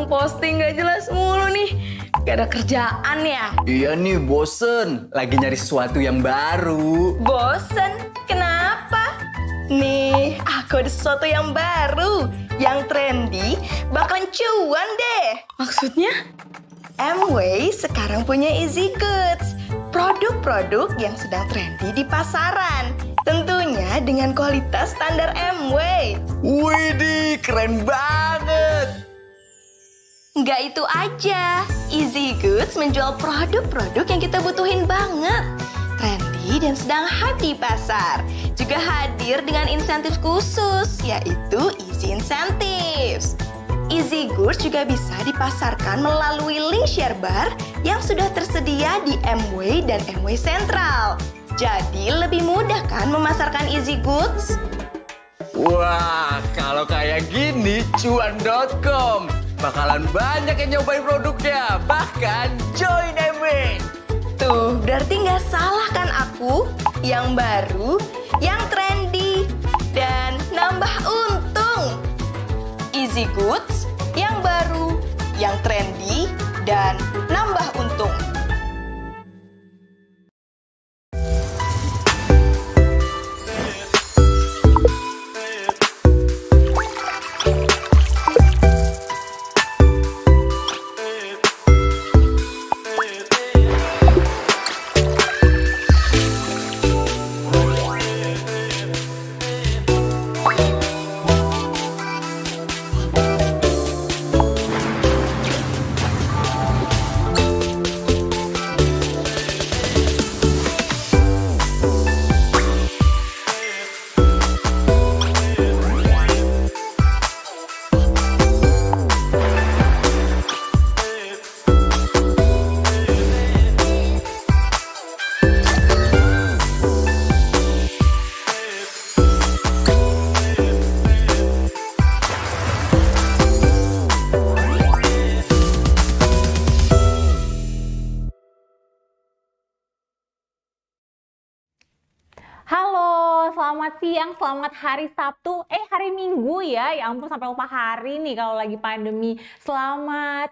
posting gak jelas mulu nih. Gak ada kerjaan ya? Iya nih, bosen. Lagi nyari sesuatu yang baru. Bosen? Kenapa? Nih, aku ada sesuatu yang baru, yang trendy, bakalan cuan deh. Maksudnya? Amway sekarang punya Easy Goods, produk-produk yang sedang trendy di pasaran. Tentunya dengan kualitas standar Amway. Widih, keren banget. Nggak itu aja, Easy Goods menjual produk-produk yang kita butuhin banget. Trendy dan sedang hype di pasar. Juga hadir dengan insentif khusus, yaitu Easy Incentives. Easy Goods juga bisa dipasarkan melalui link share bar yang sudah tersedia di Amway dan Amway Central. Jadi lebih mudah kan memasarkan Easy Goods? Wah, kalau kayak gini, cuan.com bakalan banyak yang nyobain produknya, bahkan join Amway. Tuh, berarti nggak salah kan aku? Yang baru, yang trendy, dan nambah untung. Easy Goods, yang baru, yang trendy, dan nambah untung. Halo, selamat siang, selamat hari Sabtu, hari Minggu ya ampun sampai lupa hari nih kalau lagi pandemi. Selamat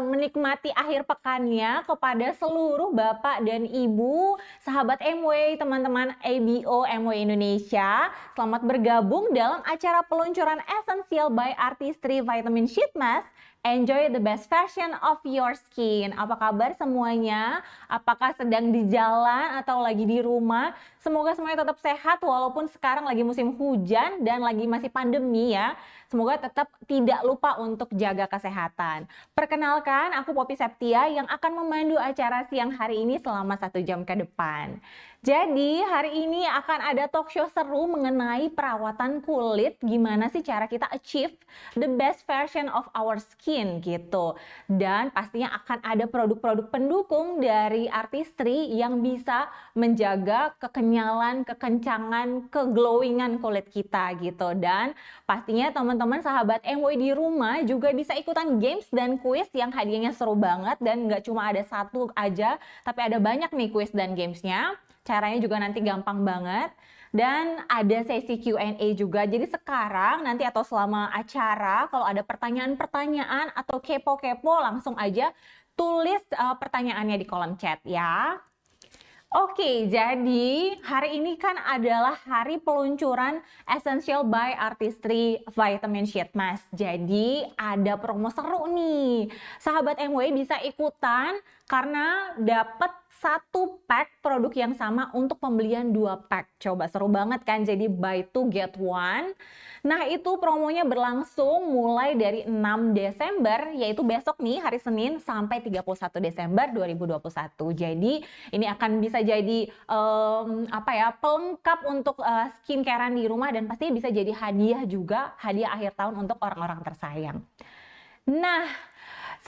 menikmati akhir pekannya kepada seluruh Bapak dan Ibu, sahabat Amway, teman-teman ABO Amway Indonesia. Selamat bergabung dalam acara peluncuran Essential by Artistry Vitamin Sheet Mask. Enjoy the best version of your skin. Apa kabar semuanya? Apakah sedang di jalan atau lagi di rumah? Semoga semuanya tetap sehat walaupun sekarang lagi musim hujan dan lagi masih pandemi ya. Semoga tetap tidak lupa untuk jaga kesehatan. Perkenalkan, aku Poppy Septia yang akan memandu acara siang hari ini selama 1 jam ke depan. Jadi hari ini akan ada talk show seru mengenai perawatan kulit. Gimana sih cara kita achieve the best version of our skin gitu. Dan pastinya akan ada produk-produk pendukung dari artistry yang bisa menjaga kekenyalan, kekencangan, keglowingan kulit kita gitu. Dan pastinya teman-teman sahabat Amway di rumah juga bisa ikutan games dan quiz yang hadiahnya seru banget. Dan nggak cuma ada satu aja, tapi ada banyak nih quiz dan gamesnya. Caranya juga nanti gampang banget. Dan ada sesi Q&A juga. Jadi sekarang nanti atau selama acara kalau ada pertanyaan-pertanyaan atau kepo-kepo langsung aja tulis pertanyaannya di kolom chat ya. Oke, jadi hari ini kan adalah hari peluncuran Essential by Artistry Vitamin Sheet Mask. Jadi ada promo seru nih. Sahabat Amway bisa ikutan karena dapat 1 pack produk yang sama untuk pembelian 2 pack. Coba seru banget kan, jadi buy 2 get 1. Nah itu promonya berlangsung mulai dari 6 Desember, yaitu besok nih hari Senin sampai 31 Desember 2021. Jadi ini akan bisa jadi pelengkap untuk skincarean di rumah dan pastinya bisa jadi hadiah juga, hadiah akhir tahun untuk orang-orang tersayang. Nah,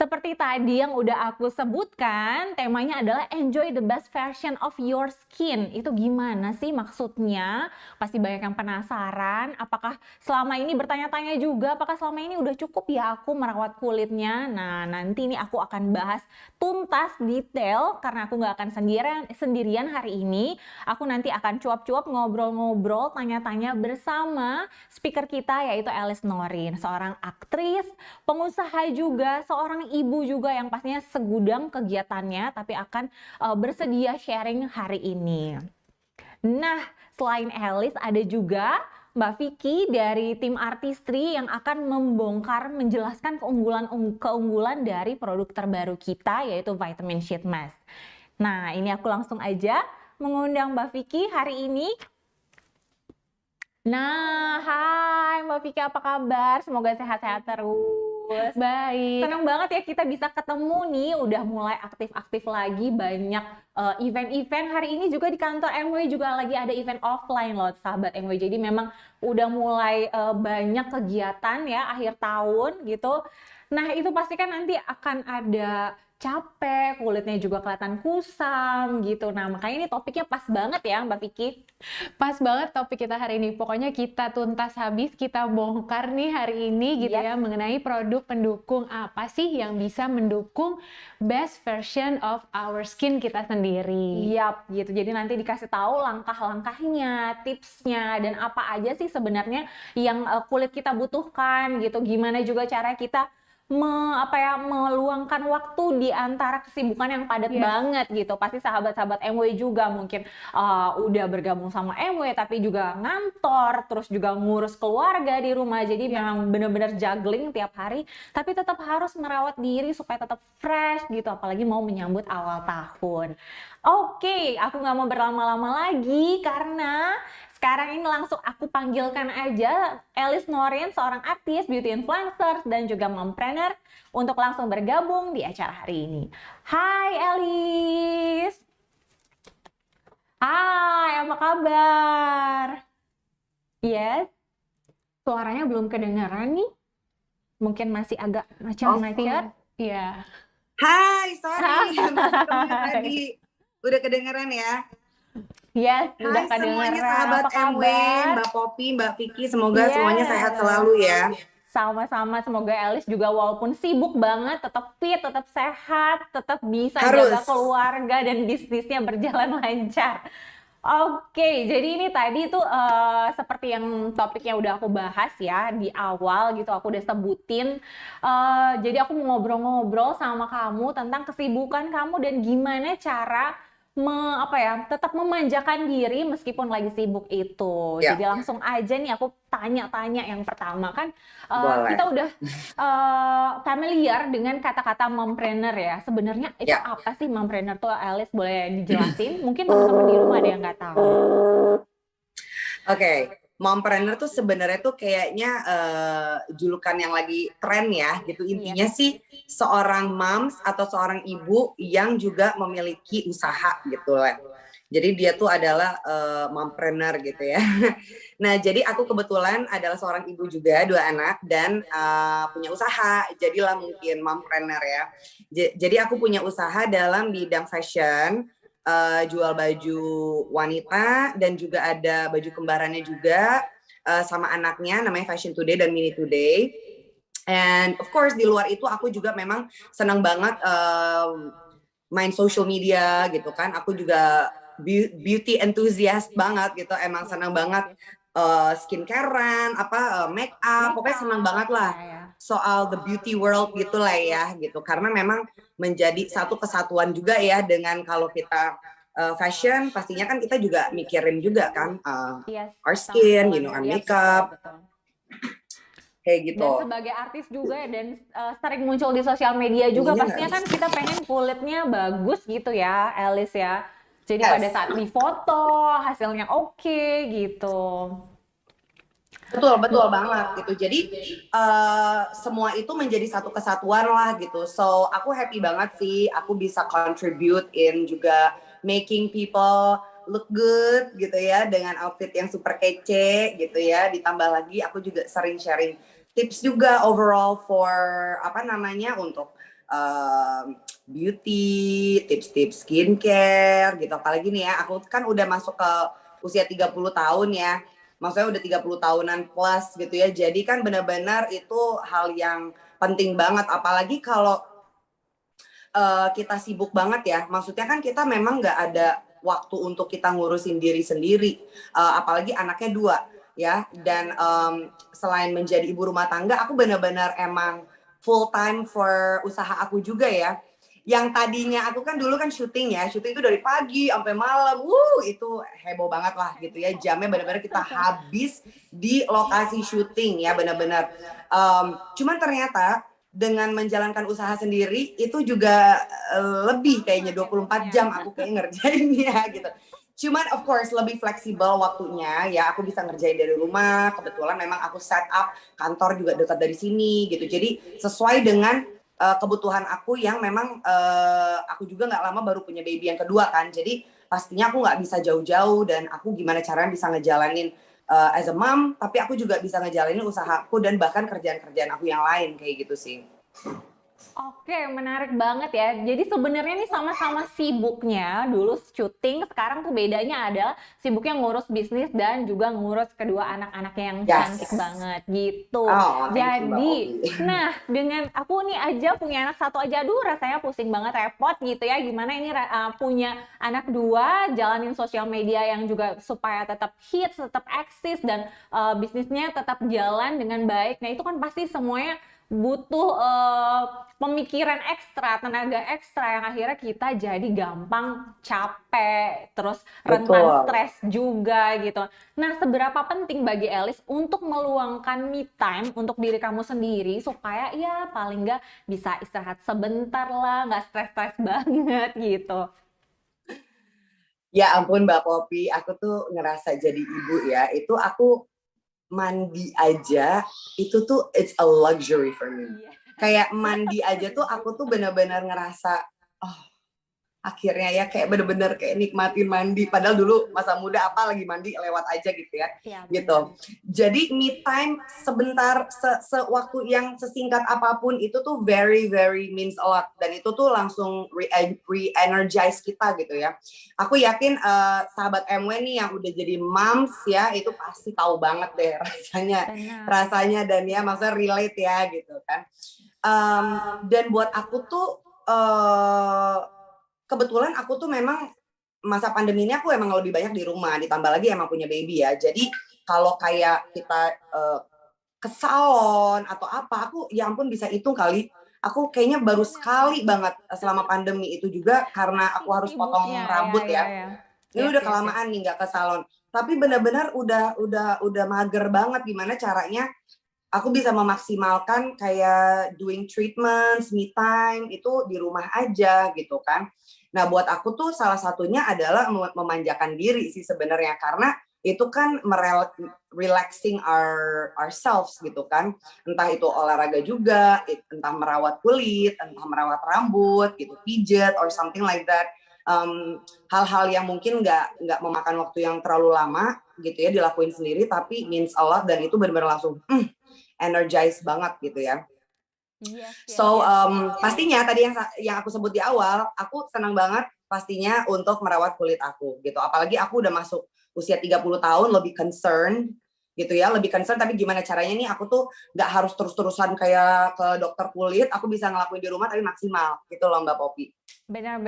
Seperti tadi yang udah aku sebutkan, temanya adalah enjoy the best version of your skin. Itu gimana sih maksudnya? Pasti banyak yang penasaran. Apakah selama ini bertanya-tanya juga, apakah selama ini udah cukup ya aku merawat kulitnya? Nah, nanti ini aku akan bahas tuntas, detail, karena aku nggak akan sendirian hari ini. Aku nanti akan cuap-cuap, ngobrol-ngobrol, tanya-tanya bersama speaker kita, yaitu Alice Norin, seorang aktris, pengusaha juga, seorang ibu juga yang pastinya segudang kegiatannya, tapi akan bersedia sharing hari ini. Nah, selain Alice ada juga Mbak Vicky dari tim Artistry yang akan membongkar, menjelaskan keunggulan dari produk terbaru kita, yaitu Vitamin Sheet Mask. Nah, ini aku langsung aja mengundang Mbak Vicky hari ini. Nah, hai Mbak Vicky, apa kabar? Semoga sehat-sehat terus. Baik. Senang banget ya kita bisa ketemu nih, udah mulai aktif-aktif lagi, banyak event-event. Hari ini juga di kantor MW juga lagi ada event offline loh, sahabat MW. Jadi memang udah mulai banyak kegiatan ya akhir tahun gitu. Nah, itu pasti kan nanti akan ada capek, kulitnya juga kelihatan kusam gitu. Nah, makanya ini topiknya pas banget ya Mbak Vicky. Pas banget topik kita hari ini. Pokoknya kita tuntas habis, kita bongkar nih hari ini gitu ya, mengenai produk pendukung apa sih yang bisa mendukung best version of our skin kita sendiri. Yap, gitu. Jadi nanti dikasih tahu langkah-langkahnya, tipsnya, dan apa aja sih sebenarnya yang kulit kita butuhkan gitu. Gimana juga cara kita meluangkan waktu di antara kesibukan yang padat banget gitu. Pasti sahabat-sahabat MW juga mungkin udah bergabung sama MW tapi juga ngantor, terus juga ngurus keluarga di rumah. Jadi memang bener-bener juggling tiap hari, tapi tetap harus merawat diri supaya tetap fresh gitu, apalagi mau menyambut awal tahun. Oke, aku nggak mau berlama-lama lagi karena sekarang ini langsung aku panggilkan aja Alice Norin, seorang artis, beauty influencer, dan juga mompreneur untuk langsung bergabung di acara hari ini. Hai Alice! Hai, apa kabar? Yes, suaranya belum kedengaran nih. Mungkin masih agak macam-macam. Iya. Hai, sorry. Tadi udah kedengeran ya? Yes, udah Hai semuanya kedengeran. sahabat Apa MW, kabar? Mbak Poppy, Mbak Vicky, semoga semuanya sehat selalu ya. Sama-sama, semoga Alice juga walaupun sibuk banget, tetap fit, tetap sehat, tetap bisa Harus. jaga keluarga dan bisnisnya berjalan lancar. Oke, jadi ini tadi tuh seperti yang topiknya udah aku bahas ya di awal gitu, aku udah sebutin. Jadi aku mau ngobrol-ngobrol sama kamu tentang kesibukan kamu dan gimana cara tetap memanjakan diri meskipun lagi sibuk itu. Ya. Jadi langsung aja nih aku tanya-tanya yang pertama kan Boleh. kita udah familiar dengan kata-kata mompreneur ya. Sebenarnya itu Ya. apa sih mompreneur tuh, Alice boleh dijelasin? Mungkin teman-teman di rumah ada yang nggak tahu. Oke, mompreneur tuh sebenarnya tuh kayaknya julukan yang lagi tren ya gitu. Intinya sih seorang moms atau seorang ibu yang juga memiliki usaha gitu lah. Jadi dia tuh adalah mompreneur gitu ya. Nah, jadi aku kebetulan adalah seorang ibu juga, 2 anak dan punya usaha. Jadilah mungkin mompreneur ya. Jadi aku punya usaha dalam bidang fashion, jual baju wanita dan juga ada baju kembarannya juga sama anaknya namanya Fashion Today dan Mini Today. And of course di luar itu aku juga memang senang banget main social media gitu kan. Aku juga beauty enthusiast banget gitu. Emang senang banget skincarean, make up, pokoknya senang banget lah soal the beauty world gitulah ya gitu. Karena memang menjadi satu kesatuan juga ya dengan kalau kita fashion, pastinya kan kita juga mikirin juga kan our skin, our makeup. Kayak gitu. Dan sebagai artis juga dan sering muncul di sosial media juga, pastinya kan kita pengen kulitnya bagus gitu ya, Alice ya. Jadi pada saat difoto hasilnya oke gitu. Betul banget gitu. Jadi semua itu menjadi satu kesatuan lah gitu. So aku happy banget sih aku bisa contribute in juga making people look good gitu ya dengan outfit yang super kece gitu ya. Ditambah lagi aku juga sering sharing tips juga overall for untuk beauty, tips-tips skincare gitu. Apalagi nih ya, aku kan udah masuk ke usia 30 tahun ya. Maksudnya udah 30 tahunan plus gitu ya. Jadi kan benar-benar itu hal yang penting banget. Apalagi kalau kita sibuk banget ya. Maksudnya kan kita memang nggak ada waktu untuk kita ngurusin diri sendiri. Apalagi anaknya 2 ya. Dan selain menjadi ibu rumah tangga, aku benar-benar emang full time for usaha aku juga ya. Yang tadinya aku kan dulu kan syuting ya, syuting itu dari pagi sampai malam, itu heboh banget lah gitu ya, jamnya benar-benar kita habis di lokasi syuting ya benar-benar. Cuman ternyata dengan menjalankan usaha sendiri itu juga lebih kayaknya 24 jam aku kayak ngerjainnya gitu. Cuman of course lebih fleksibel waktunya ya, aku bisa ngerjain dari rumah, kebetulan memang aku set up kantor juga dekat dari sini gitu. Jadi sesuai dengan kebutuhan aku yang memang aku juga nggak lama baru punya baby yang kedua kan. Jadi pastinya aku nggak bisa jauh-jauh dan aku gimana caranya bisa ngejalanin as a mom, tapi aku juga bisa ngejalanin usahaku dan bahkan kerjaan-kerjaan aku yang lain kayak gitu sih. Oke, menarik banget ya. Jadi sebenarnya nih sama-sama sibuknya dulu syuting, sekarang tuh bedanya adalah sibuknya ngurus bisnis dan juga ngurus kedua anak-anaknya yang cantik banget gitu. Jadi, nah dengan aku nih aja punya anak 1 aja, aduh rasanya pusing banget, repot gitu ya. Gimana ini punya anak 2, jalanin sosial media yang juga supaya tetap hits, tetap eksis dan bisnisnya tetap jalan dengan baik. Nah itu kan pasti semuanya butuh pemikiran ekstra, tenaga ekstra yang akhirnya kita jadi gampang capek, terus rentan stres juga gitu. Nah, seberapa penting bagi Elis untuk meluangkan me time untuk diri kamu sendiri supaya ya paling nggak bisa istirahat sebentar lah, nggak stres-stres banget gitu. Ya ampun Mbak Poppy, aku tuh ngerasa jadi ibu ya, itu aku mandi aja itu tuh it's a luxury for me. Kayak mandi aja tuh aku tuh benar-benar ngerasa akhirnya ya kayak bener-bener kayak nikmatin mandi, padahal dulu masa muda apa lagi mandi lewat aja gitu ya, gitu. Jadi me time sebentar, sewaktu yang sesingkat apapun itu tuh very means a lot, dan itu tuh langsung re-energize kita gitu ya. Aku yakin sahabat MW nih yang udah jadi moms ya itu pasti tahu banget deh rasanya dan ya maksudnya relate ya gitu kan. Dan buat aku tuh kebetulan aku tuh memang masa pandemi ini aku emang lebih banyak di rumah, ditambah lagi emang punya baby ya. Jadi kalau kayak kita ke salon atau apa, aku ya ampun bisa hitung kali. Aku kayaknya baru sekali banget selama pandemi itu juga karena aku harus potong rambut ya. Ini udah kelamaan nih nggak ke salon. Tapi benar-benar udah mager banget gimana caranya aku bisa memaksimalkan kayak doing treatments, me time itu di rumah aja gitu kan. Nah buat aku tuh salah satunya adalah memanjakan diri sih sebenarnya, karena itu kan relaxing ourselves gitu kan. Entah itu olahraga juga, entah merawat kulit, entah merawat rambut gitu, pijat or something like that. Hal-hal yang mungkin nggak memakan waktu yang terlalu lama gitu ya dilakuin sendiri, tapi means a lot dan itu benar-benar langsung energize banget gitu ya. Pastinya tadi yang aku sebut di awal, aku senang banget pastinya untuk merawat kulit aku gitu. Apalagi aku udah masuk usia 30 tahun, lebih concern gitu ya, lebih concern tapi gimana caranya nih aku tuh nggak harus terus-terusan kayak ke dokter kulit, aku bisa ngelakuin di rumah tapi maksimal gitu loh Mbak Poppy. Benar.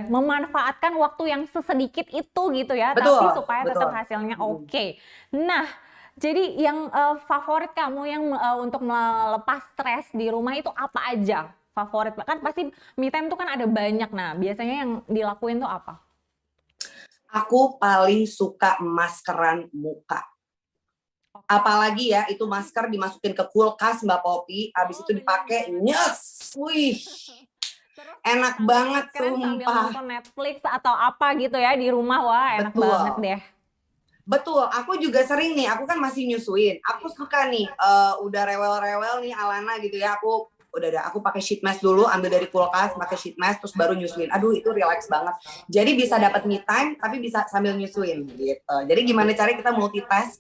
Memanfaatkan waktu yang sesedikit itu gitu ya, tapi supaya tetap hasilnya oke. Nah, jadi yang favorit kamu yang untuk melepas stres di rumah itu apa aja? Favorit kan pasti me time tuh kan ada banyak. Nah, biasanya yang dilakuin tuh apa? Aku paling suka maskeran muka. Apalagi ya itu masker dimasukin ke kulkas Mbak Poppy, habis itu dipakai, nyes, wih. Enak banget sumpah. Sambil nonton Netflix atau apa gitu ya di rumah, wah enak banget deh. Betul, aku juga sering nih, aku kan masih nyusuin. Aku suka nih, udah rewel-rewel nih Alana gitu ya, aku pakai sheet mask dulu, ambil dari kulkas, pakai sheet mask, terus baru nyusuin. Aduh, itu relax banget. Jadi bisa dapat me time, tapi bisa sambil nyusuin gitu. Jadi gimana caranya kita multitask,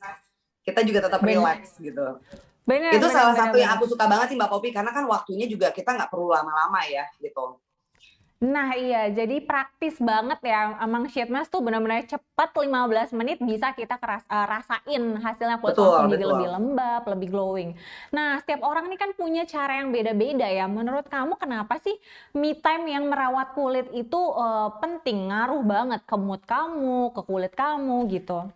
kita juga tetap relax gitu. Bener, Itu bener, salah bener, satu yang bener. aku suka banget sih Mbak Popi, karena kan waktunya juga kita nggak perlu lama-lama ya gitu. Nah iya, jadi praktis banget ya. Emang sheet mask tuh benar-benar cepat 15 menit bisa kita rasain hasilnya kulit langsung Betul, jadi lebih betul. lembab, lebih glowing. Nah, setiap orang ini kan punya cara yang beda-beda ya. Menurut kamu kenapa sih me time yang merawat kulit itu penting, ngaruh banget ke mood kamu, ke kulit kamu gitu?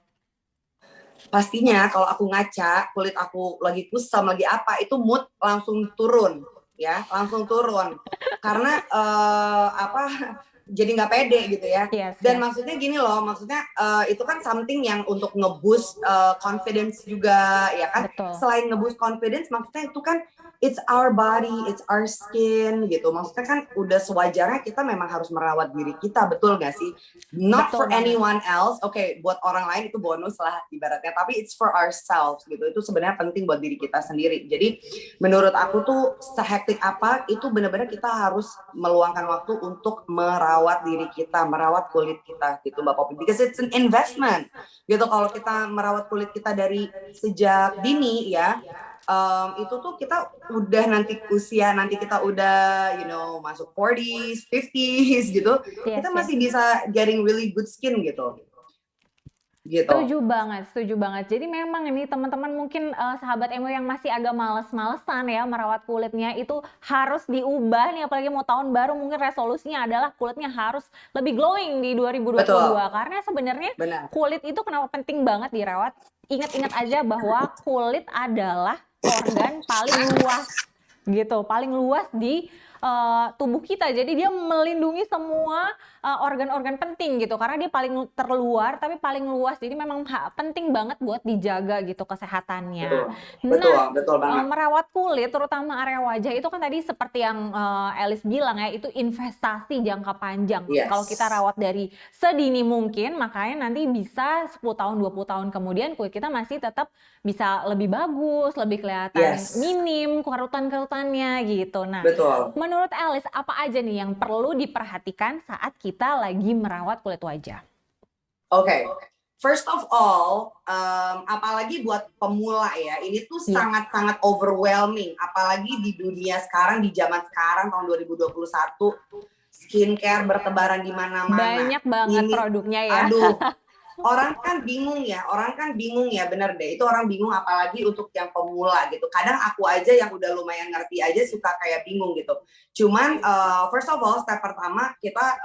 Pastinya kalau aku ngaca, kulit aku lagi kusam, lagi apa, itu mood langsung turun, ya, langsung turun. Karena apa, jadi nggak pede gitu ya. Yes, Dan yes. maksudnya gini loh, maksudnya itu kan something yang untuk nge-boost confidence juga, ya kan. Betul. Selain nge-boost confidence, maksudnya itu kan it's our body, it's our skin gitu. Maksudnya kan udah sewajarnya kita memang harus merawat diri kita, betul nggak sih? Not Betul for banget. anyone else. Oke, buat orang lain itu bonus lah ibaratnya, tapi it's for ourselves gitu. Itu sebenarnya penting buat diri kita sendiri. Jadi menurut aku tuh sehektik apa itu benar-benar kita harus meluangkan waktu untuk merawat diri kita, merawat kulit kita gitu Mbak Popi. Because it's an investment gitu. Kalau kita merawat kulit kita dari sejak dini ya, itu tuh kita udah nanti usia nanti kita udah masuk 40s, 50s gitu, Yes, kita yes. masih bisa getting really good skin gitu. Setuju banget, setuju banget. Jadi memang ini teman-teman mungkin sahabat Emo yang masih agak males-malesan ya merawat kulitnya itu harus diubah nih, apalagi mau tahun baru mungkin resolusinya adalah kulitnya harus lebih glowing di 2022. Betul. Karena sebenarnya Benar. kulit itu kenapa penting banget dirawat? Ingat-ingat aja bahwa kulit adalah organ paling luas gitu, paling luas di tubuh kita. Jadi dia melindungi semua organ-organ penting gitu, karena dia paling terluar tapi paling luas. Jadi memang penting banget buat dijaga gitu kesehatannya. Betul banget. Merawat kulit terutama area wajah itu kan tadi seperti yang Elis bilang ya, itu investasi jangka panjang. Yes. Kalau kita rawat dari sedini mungkin, makanya nanti bisa 10 tahun 20 tahun kemudian kulit kita masih tetap bisa lebih bagus, lebih kelihatan Yes. minim kerutan-kerutannya gitu. Nah, Betul. menurut Elis apa aja nih yang perlu diperhatikan saat kita lagi merawat kulit wajah? Oke. First of all, apalagi buat pemula ya, ini tuh Yes. sangat-sangat overwhelming. Apalagi di dunia sekarang, di zaman sekarang tahun 2021, skincare bertebaran di mana-mana. Banyak banget produknya ya. Aduh, orang kan bingung ya, bener deh. Itu orang bingung apalagi untuk yang pemula gitu. Kadang aku aja yang udah lumayan ngerti aja suka kayak bingung gitu. Cuman first of all, step pertama kita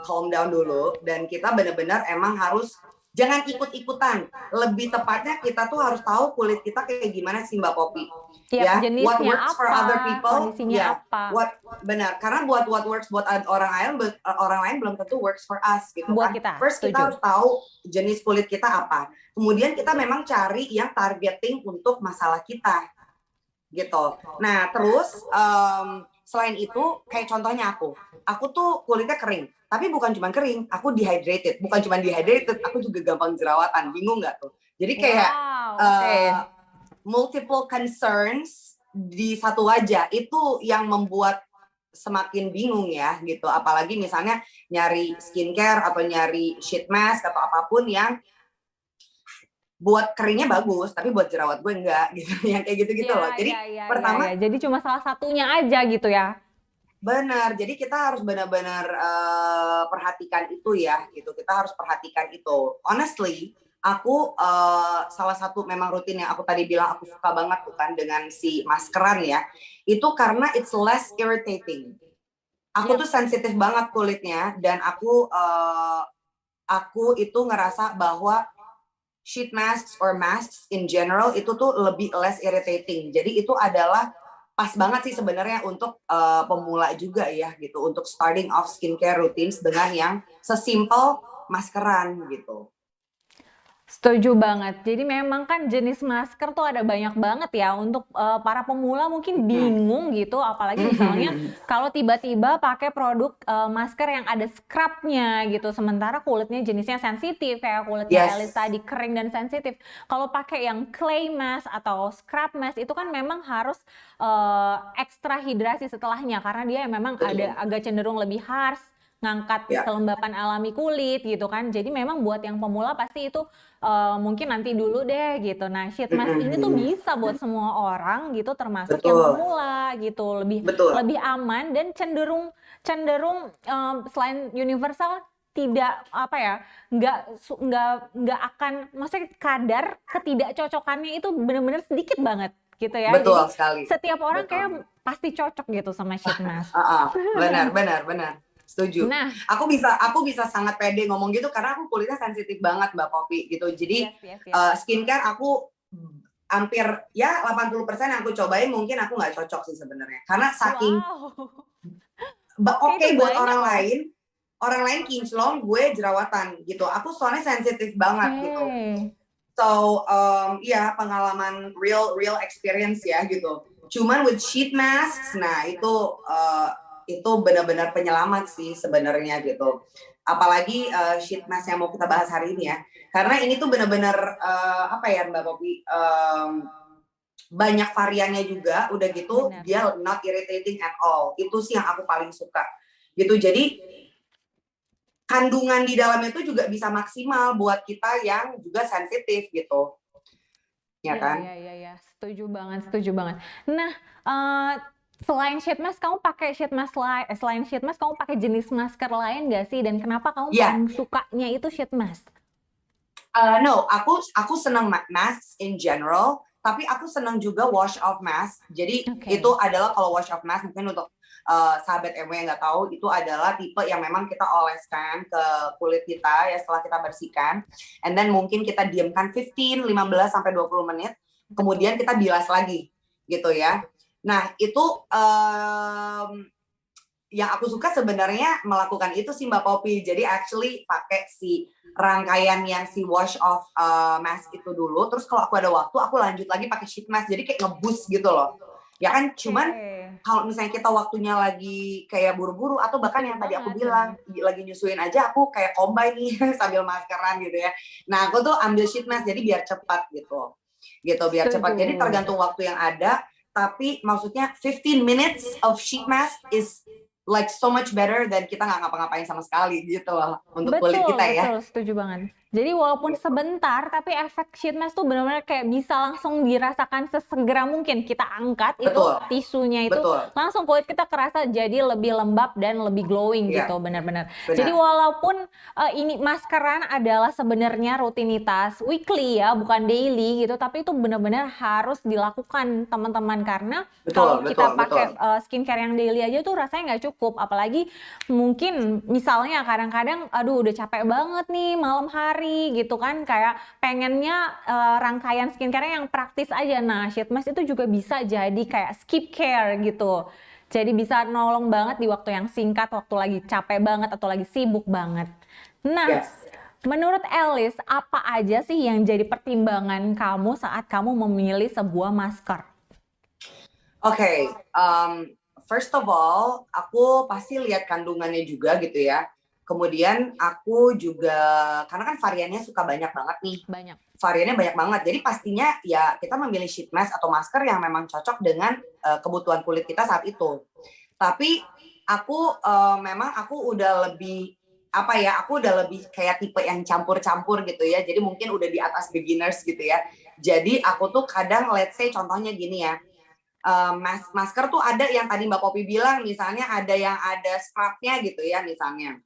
calm down dulu dan kita bener-bener emang harus jangan ikut-ikutan. Lebih tepatnya kita tuh harus tahu kulit kita kayak gimana sih Mbak Popi. Tiap Ya, jenisnya what works apa, for other people, kondisinya ya, apa. benar, karena what works buat orang lain belum tentu works for us gitu Buat kan. kita, First setuju. kita harus tahu jenis kulit kita apa. Kemudian kita memang cari yang targeting untuk masalah kita gitu. Nah terus selain itu kayak contohnya aku tuh kulitnya kering. Tapi bukan cuma kering, aku dehydrated. Bukan cuma dehydrated, aku juga gampang jerawatan. Bingung nggak tuh? Jadi kayak multiple concerns di satu wajah itu yang membuat semakin bingung ya gitu. Apalagi misalnya nyari skincare atau nyari sheet mask atau apapun yang buat keringnya bagus, tapi buat jerawat gue enggak gitu. Yang kayak gitu-gitu loh. Jadi pertama, jadi cuma salah satunya aja gitu ya. benar. Jadi kita harus benar-benar perhatikan itu ya gitu. Kita harus perhatikan itu. Honestly, aku salah satu memang rutin yang aku tadi bilang aku suka banget tuh kan dengan si maskeran ya. Itu karena it's less irritating. Aku tuh sensitif banget kulitnya dan aku itu ngerasa bahwa sheet masks or masks in general itu tuh lebih less irritating. Jadi itu adalah pas banget sih sebenarnya untuk pemula juga ya gitu, untuk starting off skincare routines dengan yang sesimpel maskeran gitu. Setuju banget. Jadi memang kan jenis masker tuh ada banyak banget ya. Untuk para pemula mungkin bingung gitu, apalagi misalnya kalau tiba-tiba pakai produk masker yang ada scrubnya gitu, sementara kulitnya jenisnya sensitif kayak kulitnya Elis tadi, kering dan sensitif. Kalau pakai yang clay mask atau scrub mask itu kan memang harus ekstra hidrasi setelahnya karena dia memang ada agak cenderung lebih harsh, ngangkat Ya, kelembapan alami kulit gitu kan. Jadi memang buat yang pemula pasti itu mungkin nanti dulu deh gitu. Nah, sheet mask ini tuh bisa buat semua orang gitu, termasuk yang betul, pemula gitu. Lebih betul. lebih aman dan cenderung cenderung selain universal tidak apa ya, nggak akan, maksudnya kadar ketidakcocokannya itu benar-benar sedikit banget gitu ya. Betul Jadi sekali. setiap orang kayak Betul. pasti cocok gitu sama sheet mask. Benar, benar, benar. Setuju. Nah, Aku bisa sangat pede ngomong gitu karena aku kulitnya sensitif banget Mbak Poppy gitu. Jadi yes, yes, yes. skincare aku hampir ya 80% yang aku cobain mungkin aku nggak cocok sih sebenarnya. Karena saking Wow. oke Itu buat banyak orang lain kinclong, gue jerawatan gitu. Aku soalnya sensitif banget gitu. Oke. So, ya pengalaman real experience ya gitu. Cuman with sheet masks, nah itu benar-benar penyelamat sih sebenarnya gitu. Apalagi sheet mask yang mau kita bahas hari ini ya. Karena ini tuh benar-benar apa ya Mbak Poppy, banyak variannya juga. Udah gitu Benar. dia not irritating at all. Itu sih yang aku paling suka. Gitu. Jadi kandungan di dalamnya itu juga bisa maksimal buat kita yang juga sensitif gitu. Ya kan? Iya. Setuju banget, setuju banget. Nah, selain sheet mask, kamu pakai sheet mask selain sheet mask, kamu pakai jenis masker lain nggak sih? Dan kenapa kamu Iya. paling sukanya itu sheet mask? No, aku senang mask in general, tapi aku senang juga wash off mask. Jadi Oke. itu adalah kalau wash off mask mungkin untuk sahabat MW yang nggak tahu, itu adalah tipe yang memang kita oleskan ke kulit kita ya setelah kita bersihkan, and then mungkin kita diamkan 15 sampai 20 menit, kemudian kita bilas lagi gitu ya. Nah itu yang aku suka sebenarnya melakukan itu sih Mbak Poppy. Jadi actually pakai si rangkaian yang si wash off mask itu dulu, terus kalau aku ada waktu aku lanjut lagi pakai sheet mask, jadi kayak ngeboost gitu loh. Ya kan, cuman kalau misalnya kita waktunya lagi kayak buru-buru atau bahkan yang tadi aku bilang lagi nyusuin aja, aku kayak combine nih sambil maskeran gitu ya. Nah aku tuh ambil sheet mask jadi biar cepat gitu biar cepat. Jadi tergantung waktu yang ada, tapi maksudnya 15 minutes of sheet mask is like so much better dan kita nggak ngapa-ngapain sama sekali gitu loh untuk kulit kita ya. Betul, setuju banget. Jadi walaupun sebentar, tapi efek sheet mask tuh benar-benar kayak bisa langsung dirasakan sesegera mungkin. Kita angkat itu tisunya itu, langsung kulit kita kerasa jadi lebih lembab dan lebih glowing gitu, benar-benar. Jadi walaupun ini maskeran adalah sebenarnya rutinitas weekly ya, bukan daily gitu, tapi itu benar-benar harus dilakukan teman-teman, karena kalau kita pakai skincare yang daily aja tuh rasanya nggak cukup. Apalagi mungkin misalnya kadang-kadang aduh udah capek banget nih malam hari gitu kan, kayak pengennya rangkaian skincare yang praktis aja. Nah, sheet mask itu juga bisa jadi kayak skip care gitu. Jadi bisa nolong banget di waktu yang singkat, waktu lagi capek banget atau lagi sibuk banget. Nah, menurut Alice, apa aja sih yang jadi pertimbangan kamu saat kamu memilih sebuah masker? Oke, first of all, aku pasti lihat kandungannya juga gitu ya. Kemudian aku juga, karena kan variannya suka banyak banget nih. Variannya banyak banget, jadi pastinya ya kita memilih sheet mask atau masker yang memang cocok dengan kebutuhan kulit kita saat itu. Tapi aku memang aku udah lebih, aku udah lebih kayak tipe yang campur-campur gitu ya. Jadi mungkin udah di atas beginners gitu ya. Jadi aku tuh kadang, let's say contohnya gini ya. Masker tuh ada yang tadi Mbak Poppy bilang, misalnya ada yang ada scrubnya gitu ya misalnya.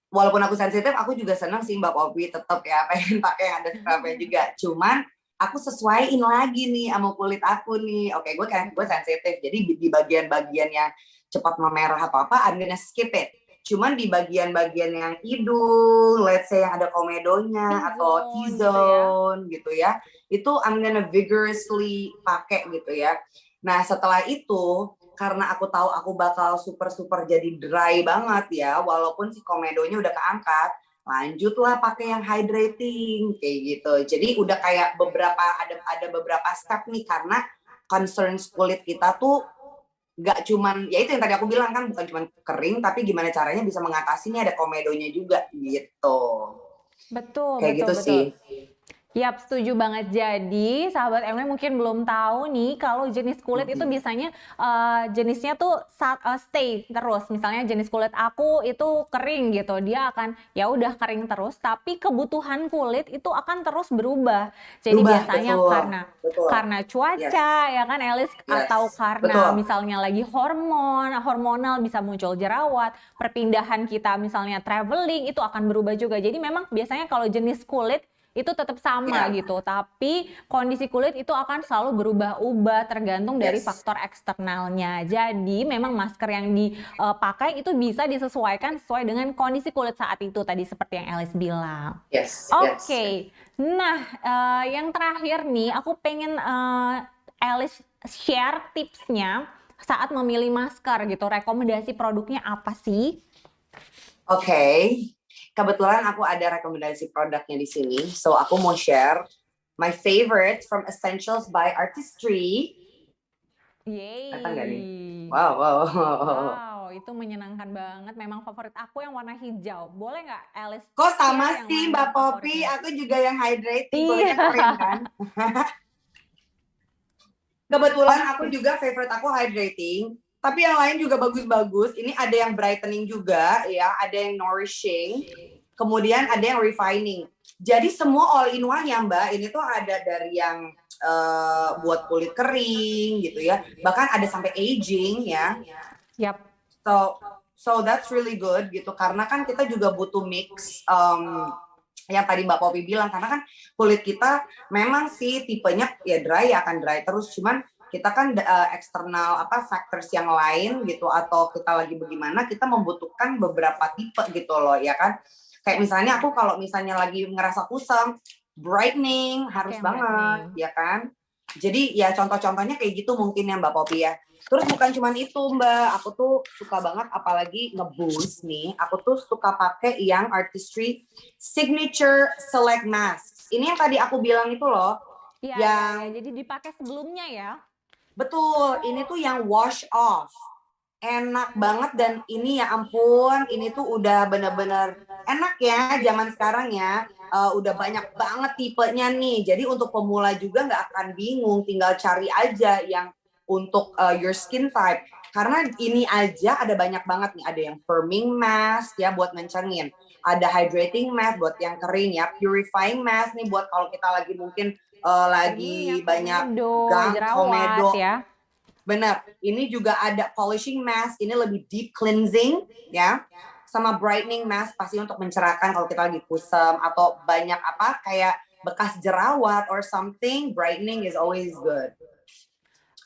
Walaupun aku sensitif, aku juga seneng sih Mbak Poppy, tetap ya pengen pakai yang ada scrubnya juga. Cuman aku sesuaiin lagi nih sama kulit aku nih. Oke, gue sensitif, jadi di bagian-bagian yang cepat memerah atau apa, I'm gonna skip it. Cuman di bagian-bagian yang hidung, let's say yang ada komedonya atau T-zone gitu ya, itu I'm gonna vigorously pakai gitu ya. Nah setelah itu, karena aku tahu aku bakal super jadi dry banget ya, walaupun si komedonya udah keangkat, lanjutlah pakai yang hydrating kayak gitu. Jadi udah kayak ada beberapa step nih, karena concerns kulit kita tuh nggak cuman, ya itu yang tadi aku bilang kan, bukan cuman kering, tapi gimana caranya bisa mengatasinya, ada komedonya juga gitu. Betul, kayak gitu sih. Yap, setuju banget. Jadi, sahabat MW mungkin belum tahu nih kalau jenis kulit itu biasanya jenisnya tuh stay terus. Misalnya jenis kulit aku itu kering gitu, dia akan ya udah kering terus. Tapi kebutuhan kulit itu akan terus berubah. Jadi Berubah, biasanya betul. karena Betul. karena cuaca ya kan Elis, atau karena betul. misalnya lagi hormonal bisa muncul jerawat. Perpindahan kita misalnya traveling itu akan berubah juga. Jadi memang biasanya kalau jenis kulit itu tetap sama Iya. gitu, tapi kondisi kulit itu akan selalu berubah-ubah tergantung dari Yes. faktor eksternalnya. Jadi memang masker yang dipakai itu bisa disesuaikan sesuai dengan kondisi kulit saat itu tadi seperti yang Elis bilang. Yes. Oke, nah yang terakhir nih aku pengen Elis share tipsnya saat memilih masker gitu. Rekomendasi produknya apa sih? Oke. Kebetulan aku ada rekomendasi produknya di sini, so aku mau share my favorite from Essentials by Artistry. Yeay. Datang nggak nih? Wow. Wow, itu menyenangkan banget. Memang favorit aku yang warna hijau. Boleh nggak, Alice? Kok share sama yang sih mana Mbak Poppy? favoritnya? Aku juga yang hydrating, Iya. kulitnya keren kan? Kebetulan aku juga favorite aku hydrating, tapi yang lain juga bagus-bagus. Ini ada yang brightening juga, ya, ada yang nourishing, kemudian ada yang refining. Jadi semua all in one ya Mbak. Ini tuh ada dari yang buat kulit kering gitu ya, bahkan ada sampai aging ya. Yap. So that's really good gitu, karena kan kita juga butuh mix yang tadi Mbak Poppy bilang, karena kan kulit kita memang sih tipenya ya dry, akan dry terus, cuman kita kan eksternal factors yang lain gitu, atau kita lagi bagaimana, kita membutuhkan beberapa tipe gitu loh ya kan. Kayak misalnya aku kalau misalnya lagi ngerasa kusam, brightening harus banget ya kan. Jadi ya contoh-contohnya kayak gitu mungkin ya Mbak Poppy ya. Terus bukan cuma itu Mbak, aku tuh suka banget apalagi nge-boost nih, aku tuh suka pakai yang Artistry Signature Select Mask. Ini yang tadi aku bilang itu loh. Iya, yang ya, jadi dipakai sebelumnya ya. Betul, ini tuh yang wash off. Enak banget, dan ini ya ampun, ini tuh udah bener-bener enak ya zaman sekarang ya. Udah banyak banget tipenya nih. Jadi untuk pemula juga nggak akan bingung, tinggal cari aja yang untuk your skin type. Karena ini aja ada banyak banget nih. Ada yang firming mask ya buat ngencengin. Ada hydrating mask buat yang kering ya. Purifying mask nih buat kalau kita lagi mungkin lagi banyak gang, komedo ya. Bener, ini juga ada polishing mask, ini lebih deep cleansing ya, sama brightening mask pasti untuk mencerahkan kalau kita lagi kusam atau banyak kayak bekas jerawat or something, brightening is always good.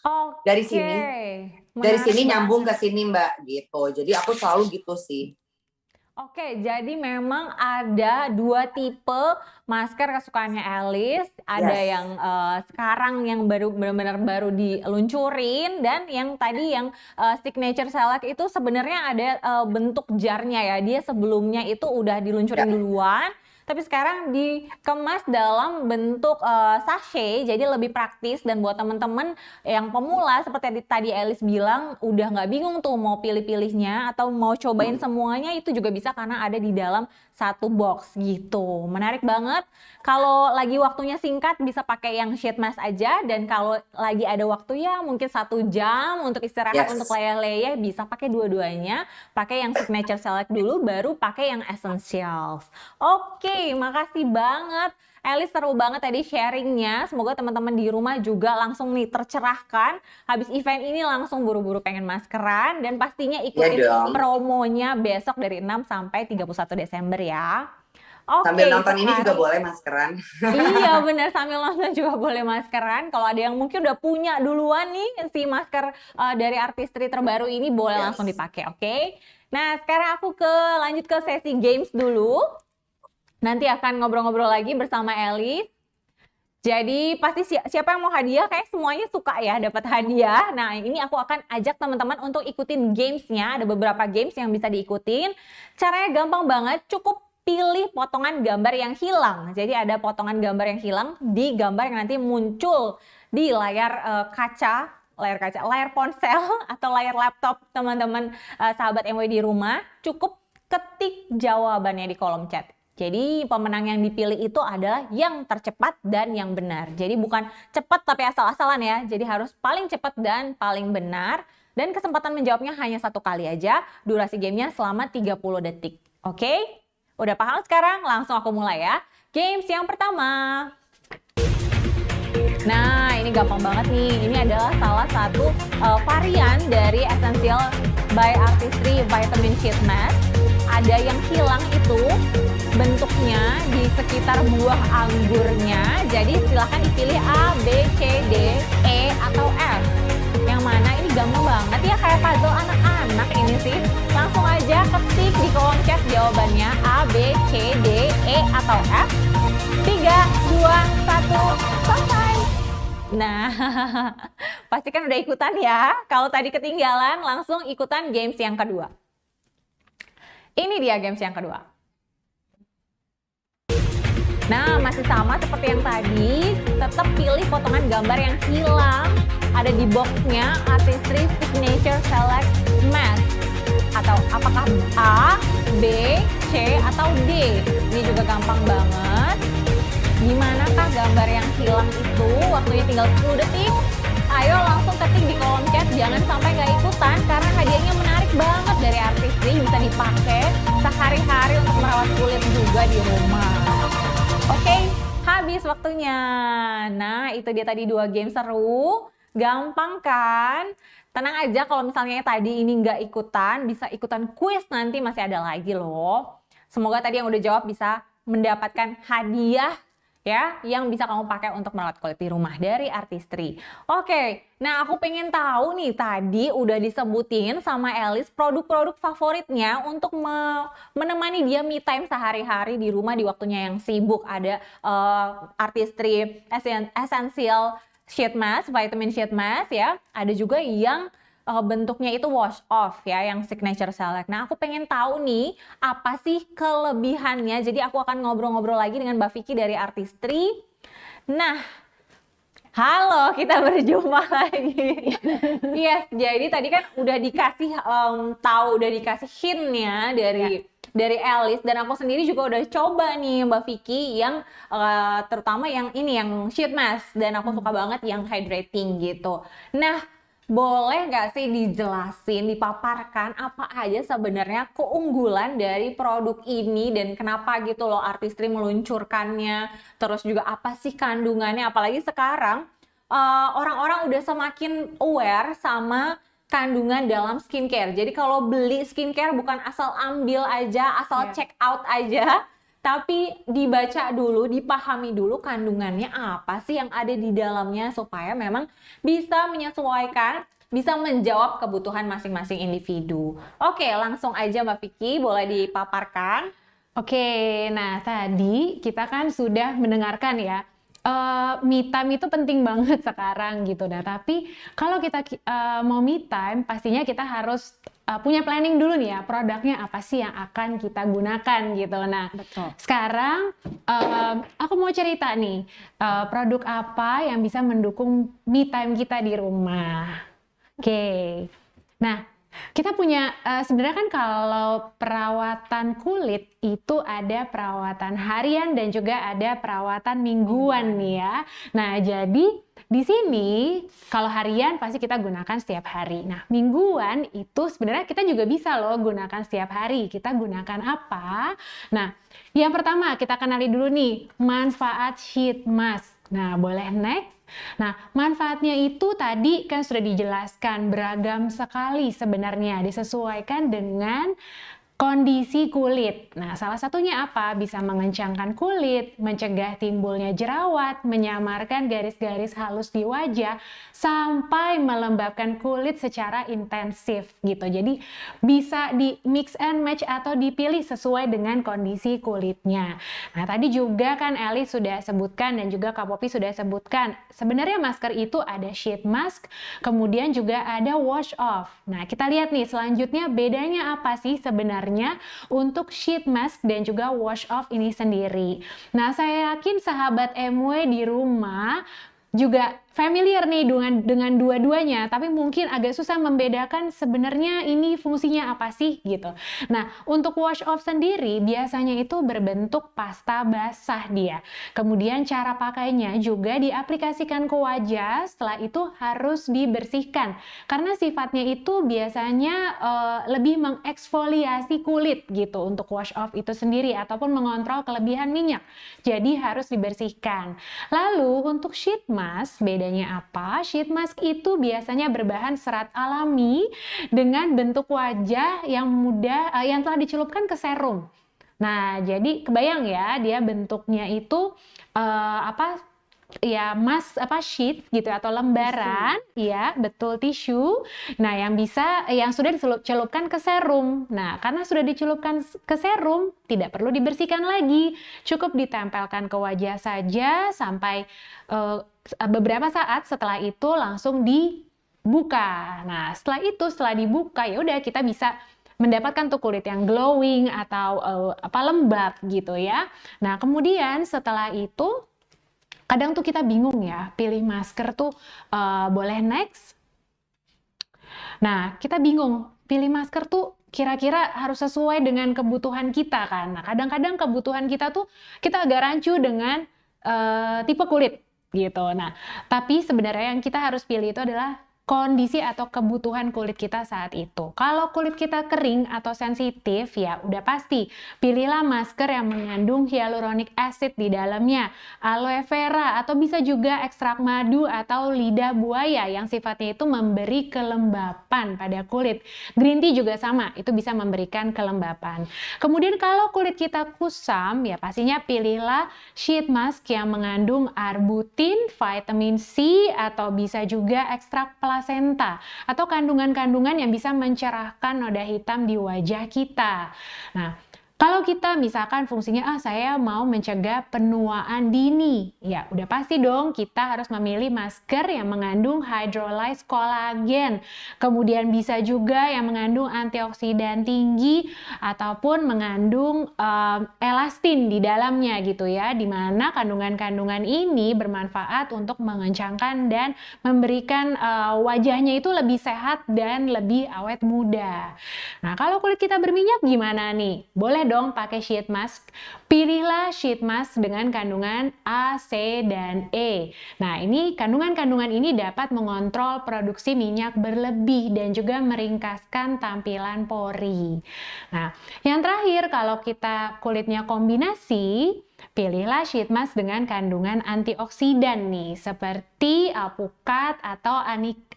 Oke. Dari sini nyambung ke sini Mbak gitu, jadi aku selalu gitu sih. Oke, jadi memang ada dua tipe masker kesukaannya Alice. Ada yang sekarang yang benar-benar baru diluncurin, dan yang tadi yang Signature Select itu sebenarnya ada bentuk jarnya ya. Dia sebelumnya itu udah diluncurin duluan, tapi sekarang dikemas dalam bentuk sachet, jadi lebih praktis. Dan buat teman-teman yang pemula seperti tadi Alice bilang, udah nggak bingung tuh mau pilih-pilihnya atau mau cobain semuanya, itu juga bisa karena ada di dalam satu box gitu. Menarik banget. Kalau lagi waktunya singkat bisa pakai yang sheet mask aja, dan kalau lagi ada waktu ya mungkin 1 jam untuk istirahat, untuk leyeh-leyeh, bisa pakai dua-duanya. Pakai yang Signature Select dulu, baru pakai yang Essentials. Oke, makasih banget. Alice, seru banget tadi sharingnya. Semoga teman-teman di rumah juga langsung nih tercerahkan. Habis event ini langsung buru-buru pengen maskeran. Dan pastinya ikutin promonya besok dari 6 sampai 31 Desember ya. Oke, sambil nonton ini juga boleh maskeran. Iya benar, sambil nonton juga boleh maskeran. Kalau ada yang mungkin udah punya duluan nih si masker dari Artistry terbaru ini, boleh langsung dipakai, oke? Nah, sekarang aku lanjut ke sesi games dulu. Nanti akan ngobrol-ngobrol lagi bersama Ellie. Jadi pasti siapa yang mau hadiah, kayak semuanya suka ya dapat hadiah. Nah, ini aku akan ajak teman-teman untuk ikutin gamesnya. Ada beberapa games yang bisa diikutin. Caranya gampang banget, cukup pilih potongan gambar yang hilang. Jadi ada potongan gambar yang hilang di gambar yang nanti muncul di layar layar ponsel atau layar laptop teman-teman sahabat MW di rumah. Cukup ketik jawabannya di kolom chat. Jadi pemenang yang dipilih itu adalah yang tercepat dan yang benar. Jadi bukan cepat tapi asal-asalan ya. Jadi harus paling cepat dan paling benar. Dan kesempatan menjawabnya hanya 1 kali aja. Durasi gamenya selama 30 detik. Oke? Udah paham sekarang? Langsung aku mulai ya. Games yang pertama. Nah, ini gampang banget nih. Ini adalah salah satu varian dari Essential by Artistry Vitamin Sheet Mask. Ada yang hilang itu bentuknya di sekitar buah anggurnya. Jadi silahkan dipilih A, B, C, D, E, atau F. Yang mana ini gampang banget ya, kayak puzzle anak-anak ini sih. Langsung aja ketik di kolom chat jawabannya A, B, C, D, E, atau F. 3, 2, 1, selesai. Nah, pastikan udah ikutan ya. Kalau tadi ketinggalan, langsung ikutan games yang kedua. Ini dia games yang kedua. Nah, masih sama seperti yang tadi, tetap pilih potongan gambar yang hilang. Ada di boxnya Artistry Signature Select Mask. Atau apakah A, B, C, atau D? Ini juga gampang banget. Dimanakah gambar yang hilang itu? Waktunya tinggal 10 detik. Ayo langsung ketik di kolom chat, jangan sampai nggak ikutan karena hadiahnya menarik banget dari Artistry, bisa dipakai sehari-hari untuk merawat kulit juga di rumah. Oke, habis waktunya. Nah, itu dia tadi 2 game seru, gampang kan? Tenang aja kalau misalnya tadi ini nggak ikutan, bisa ikutan kuis nanti masih ada lagi loh. Semoga tadi yang udah jawab bisa mendapatkan hadiah ya, yang bisa kamu pakai untuk merawat kulit di rumah dari Artistry. Oke, nah aku pengen tahu nih, tadi udah disebutin sama Elis produk-produk favoritnya untuk menemani dia me time sehari-hari di rumah di waktunya yang sibuk. Ada Artistry Essential Sheet Mask, Vitamin Sheet Mask ya. Ada juga yang bentuknya itu wash off ya, yang Signature Select. Nah, aku pengen tahu nih, apa sih kelebihannya? Jadi aku akan ngobrol-ngobrol lagi dengan Mbak Vicky dari Artistry. Nah, halo, kita berjumpa lagi. Yes, jadi tadi kan udah dikasih udah dikasih hint-nya dari Elis, dan aku sendiri juga udah coba nih Mbak Vicky yang terutama yang ini, yang sheet mask, dan aku suka banget yang hydrating gitu. Nah, boleh nggak sih dijelasin, dipaparkan apa aja sebenarnya keunggulan dari produk ini dan kenapa gitu loh Artistry meluncurkannya, terus juga apa sih kandungannya, apalagi sekarang orang-orang udah semakin aware sama kandungan dalam skincare. Jadi kalau beli skincare bukan asal ambil aja, asal check out aja, tapi dibaca dulu, dipahami dulu kandungannya apa sih yang ada di dalamnya supaya memang bisa menyesuaikan, bisa menjawab kebutuhan masing-masing individu. Oke, langsung aja Mbak Vicky, boleh dipaparkan. Oke, nah tadi kita kan sudah mendengarkan ya, me time itu penting banget sekarang gitu. Nah, tapi kalau kita mau me time, pastinya kita harus punya planning dulu nih ya, produknya apa sih yang akan kita gunakan gitu. Nah, Betul. sekarang aku mau cerita nih, produk apa yang bisa mendukung me time kita di rumah. Oke, nah kita punya, sebenarnya kan kalau perawatan kulit itu ada perawatan harian dan juga ada perawatan mingguan nih ya. Nah, jadi di sini kalau harian pasti kita gunakan setiap hari. Nah, mingguan itu sebenarnya kita juga bisa loh gunakan setiap hari. Kita gunakan apa? Nah, yang pertama kita kenali dulu nih manfaat sheet mask. Nah, boleh next. Nah, manfaatnya itu tadi kan sudah dijelaskan, beragam sekali sebenarnya, disesuaikan dengan kondisi kulit. Nah, salah satunya apa? Bisa mengencangkan kulit, mencegah timbulnya jerawat, menyamarkan garis-garis halus di wajah, sampai melembabkan kulit secara intensif gitu. Jadi bisa di mix and match atau dipilih sesuai dengan kondisi kulitnya. Nah, tadi juga kan Eli sudah sebutkan dan juga Kak Poppy sudah sebutkan, sebenarnya masker itu ada sheet mask, kemudian juga ada wash off. Nah, kita lihat nih selanjutnya bedanya apa sih sebenarnya untuk sheet mask dan juga wash off ini sendiri. Nah, saya yakin sahabat MW di rumah juga familiar nih dengan dua-duanya, tapi mungkin agak susah membedakan sebenarnya ini fungsinya apa sih gitu. Nah, untuk wash off sendiri biasanya itu berbentuk pasta basah dia. Kemudian cara pakainya juga diaplikasikan ke wajah, setelah itu harus dibersihkan. Karena sifatnya itu biasanya lebih mengeksfoliasi kulit gitu untuk wash off itu sendiri ataupun mengontrol kelebihan minyak. Jadi harus dibersihkan. Lalu untuk sheet mask, bedanya apa? Sheet mask itu biasanya berbahan serat alami dengan bentuk wajah yang yang telah dicelupkan ke serum. Nah, jadi kebayang ya, dia bentuknya itu ya sheet gitu atau lembaran, ya betul, tisu. Nah, yang sudah dicelupkan ke serum. Nah, karena sudah dicelupkan ke serum, tidak perlu dibersihkan lagi, cukup ditempelkan ke wajah saja sampai beberapa saat. Setelah itu langsung dibuka. Nah, setelah dibuka ya udah kita bisa mendapatkan tuh kulit yang glowing atau lembab gitu ya. Nah, kemudian setelah itu kadang tuh kita bingung ya, pilih masker tuh boleh next. Nah, kita bingung, pilih masker tuh kira-kira harus sesuai dengan kebutuhan kita kan. Nah, kadang-kadang kebutuhan kita tuh kita agak rancu dengan tipe kulit gitu. Nah, tapi sebenarnya yang kita harus pilih itu adalah kondisi atau kebutuhan kulit kita saat itu. Kalau kulit kita kering atau sensitif, ya udah pasti pilihlah masker yang mengandung hyaluronic acid di dalamnya, aloe vera, atau bisa juga ekstrak madu atau lidah buaya yang sifatnya itu memberi kelembapan pada kulit. Green tea juga sama, itu bisa memberikan kelembapan. Kemudian kalau kulit kita kusam, ya pastinya pilihlah sheet mask yang mengandung arbutin, vitamin C, atau bisa juga ekstrak placenta atau kandungan-kandungan yang bisa mencerahkan noda hitam di wajah kita. Nah, kalau kita misalkan fungsinya saya mau mencegah penuaan dini, ya udah pasti dong kita harus memilih masker yang mengandung hydrolyzed kolagen. Kemudian bisa juga yang mengandung antioksidan tinggi ataupun mengandung elastin di dalamnya gitu ya, di mana kandungan-kandungan ini bermanfaat untuk mengencangkan dan memberikan wajahnya itu lebih sehat dan lebih awet muda. Nah, kalau kulit kita berminyak gimana nih? Boleh dong pakai sheet mask. Pilihlah sheet mask dengan kandungan A, C, dan E. Nah, ini kandungan-kandungan ini dapat mengontrol produksi minyak berlebih dan juga meringkaskan tampilan pori. Nah, yang terakhir kalau kita kulitnya kombinasi, pilihlah sheet mask dengan kandungan antioksidan nih, seperti alpukat atau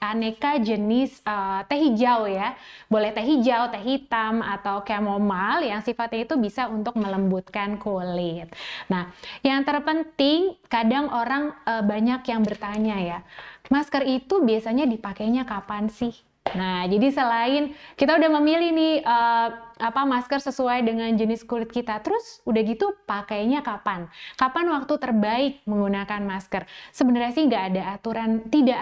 aneka jenis teh hijau ya. Boleh teh hijau, teh hitam, atau chamomile yang sifatnya itu bisa untuk melembutkan kulit. Nah, yang terpenting kadang orang banyak yang bertanya ya, masker itu biasanya dipakainya kapan sih? Nah, jadi selain kita udah memilih nih masker sesuai dengan jenis kulit kita, terus udah gitu pakainya kapan? Kapan waktu terbaik menggunakan masker? Sebenarnya sih tidak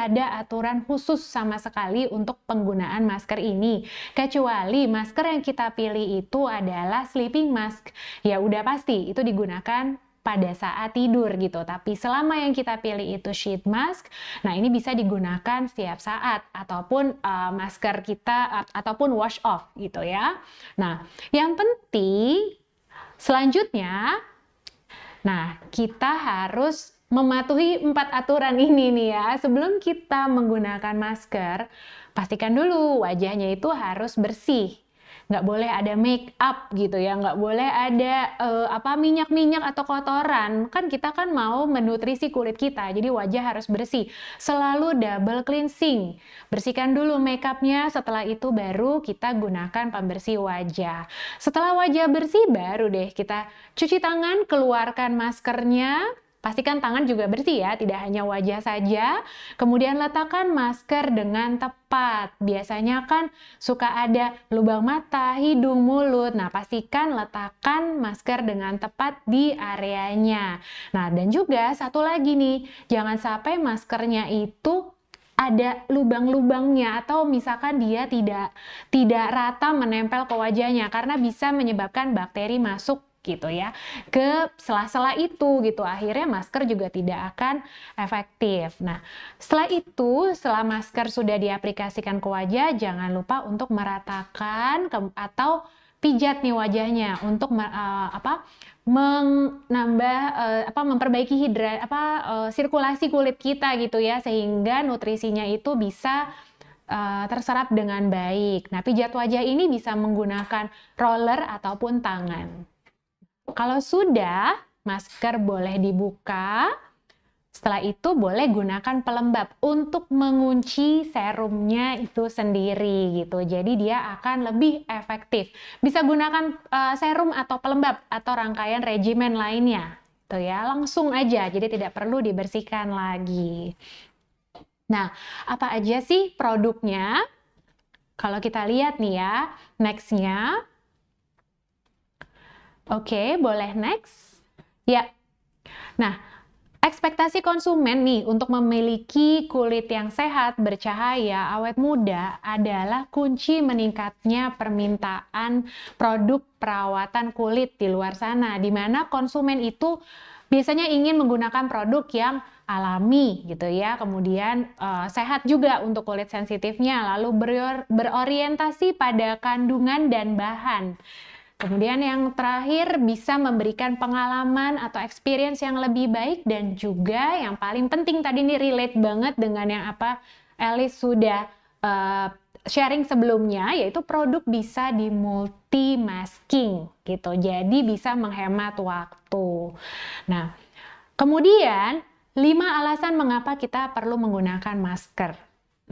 ada aturan khusus sama sekali untuk penggunaan masker ini. Kecuali masker yang kita pilih itu adalah sleeping mask. Ya udah pasti itu digunakan pada saat tidur gitu. Tapi selama yang kita pilih itu sheet mask, nah ini bisa digunakan setiap saat ataupun masker kita ataupun wash off gitu ya. Nah, yang penting selanjutnya, nah kita harus mematuhi 4 aturan ini nih ya. Sebelum kita menggunakan masker, pastikan dulu wajahnya itu harus bersih. Nggak boleh ada make up gitu ya, nggak boleh ada minyak-minyak atau kotoran. Kan kita kan mau menutrisi kulit kita, jadi wajah harus bersih. Selalu double cleansing. Bersihkan dulu make upnya, setelah itu baru kita gunakan pembersih wajah. Setelah wajah bersih, baru deh kita cuci tangan, keluarkan maskernya. Pastikan tangan juga bersih ya, tidak hanya wajah saja. Kemudian letakkan masker dengan tepat. Biasanya kan suka ada lubang mata, hidung, mulut. Nah, pastikan letakkan masker dengan tepat di areanya. Nah, dan juga satu lagi nih, jangan sampai maskernya itu ada lubang-lubangnya atau misalkan dia tidak rata menempel ke wajahnya karena bisa menyebabkan bakteri masuk gitu ya ke sela-sela itu gitu. Akhirnya masker juga tidak akan efektif. Nah, setelah itu, setelah masker sudah diaplikasikan ke wajah, jangan lupa untuk meratakan atau pijat nih wajahnya untuk memperbaiki sirkulasi kulit kita gitu ya, sehingga nutrisinya itu bisa terserap dengan baik. Nah, pijat wajah ini bisa menggunakan roller ataupun tangan. Kalau sudah, masker boleh dibuka. Setelah itu boleh gunakan pelembab untuk mengunci serumnya itu sendiri gitu. Jadi dia akan lebih efektif. Bisa gunakan serum atau pelembab atau rangkaian regimen lainnya. Tuh ya, langsung aja. Jadi tidak perlu dibersihkan lagi. Nah, apa aja sih produknya? Kalau kita lihat nih ya, next-nya. Oke, boleh next. Ya. Nah, ekspektasi konsumen nih untuk memiliki kulit yang sehat, bercahaya, awet muda adalah kunci meningkatnya permintaan produk perawatan kulit di luar sana, di mana konsumen itu biasanya ingin menggunakan produk yang alami gitu ya, kemudian sehat juga untuk kulit sensitifnya, lalu berorientasi pada kandungan dan bahan. Kemudian yang terakhir bisa memberikan pengalaman atau experience yang lebih baik, dan juga yang paling penting tadi ini relate banget dengan yang apa Alice sudah sharing sebelumnya, yaitu produk bisa di multi masking gitu. Jadi bisa menghemat waktu. Nah, kemudian 5 alasan mengapa kita perlu menggunakan masker.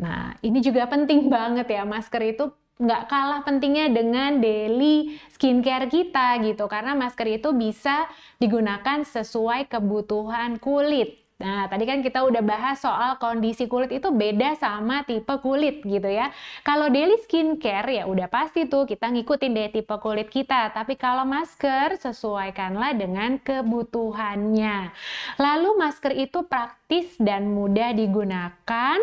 Nah, ini juga penting banget ya, masker itu nggak kalah pentingnya dengan daily skincare kita gitu, karena masker itu bisa digunakan sesuai kebutuhan kulit. Nah, tadi kan kita udah bahas soal kondisi kulit itu beda sama tipe kulit gitu ya. Kalau daily skincare ya udah pasti tuh kita ngikutin deh tipe kulit kita. Tapi kalau masker sesuaikanlah dengan kebutuhannya. Lalu masker itu praktis dan mudah digunakan,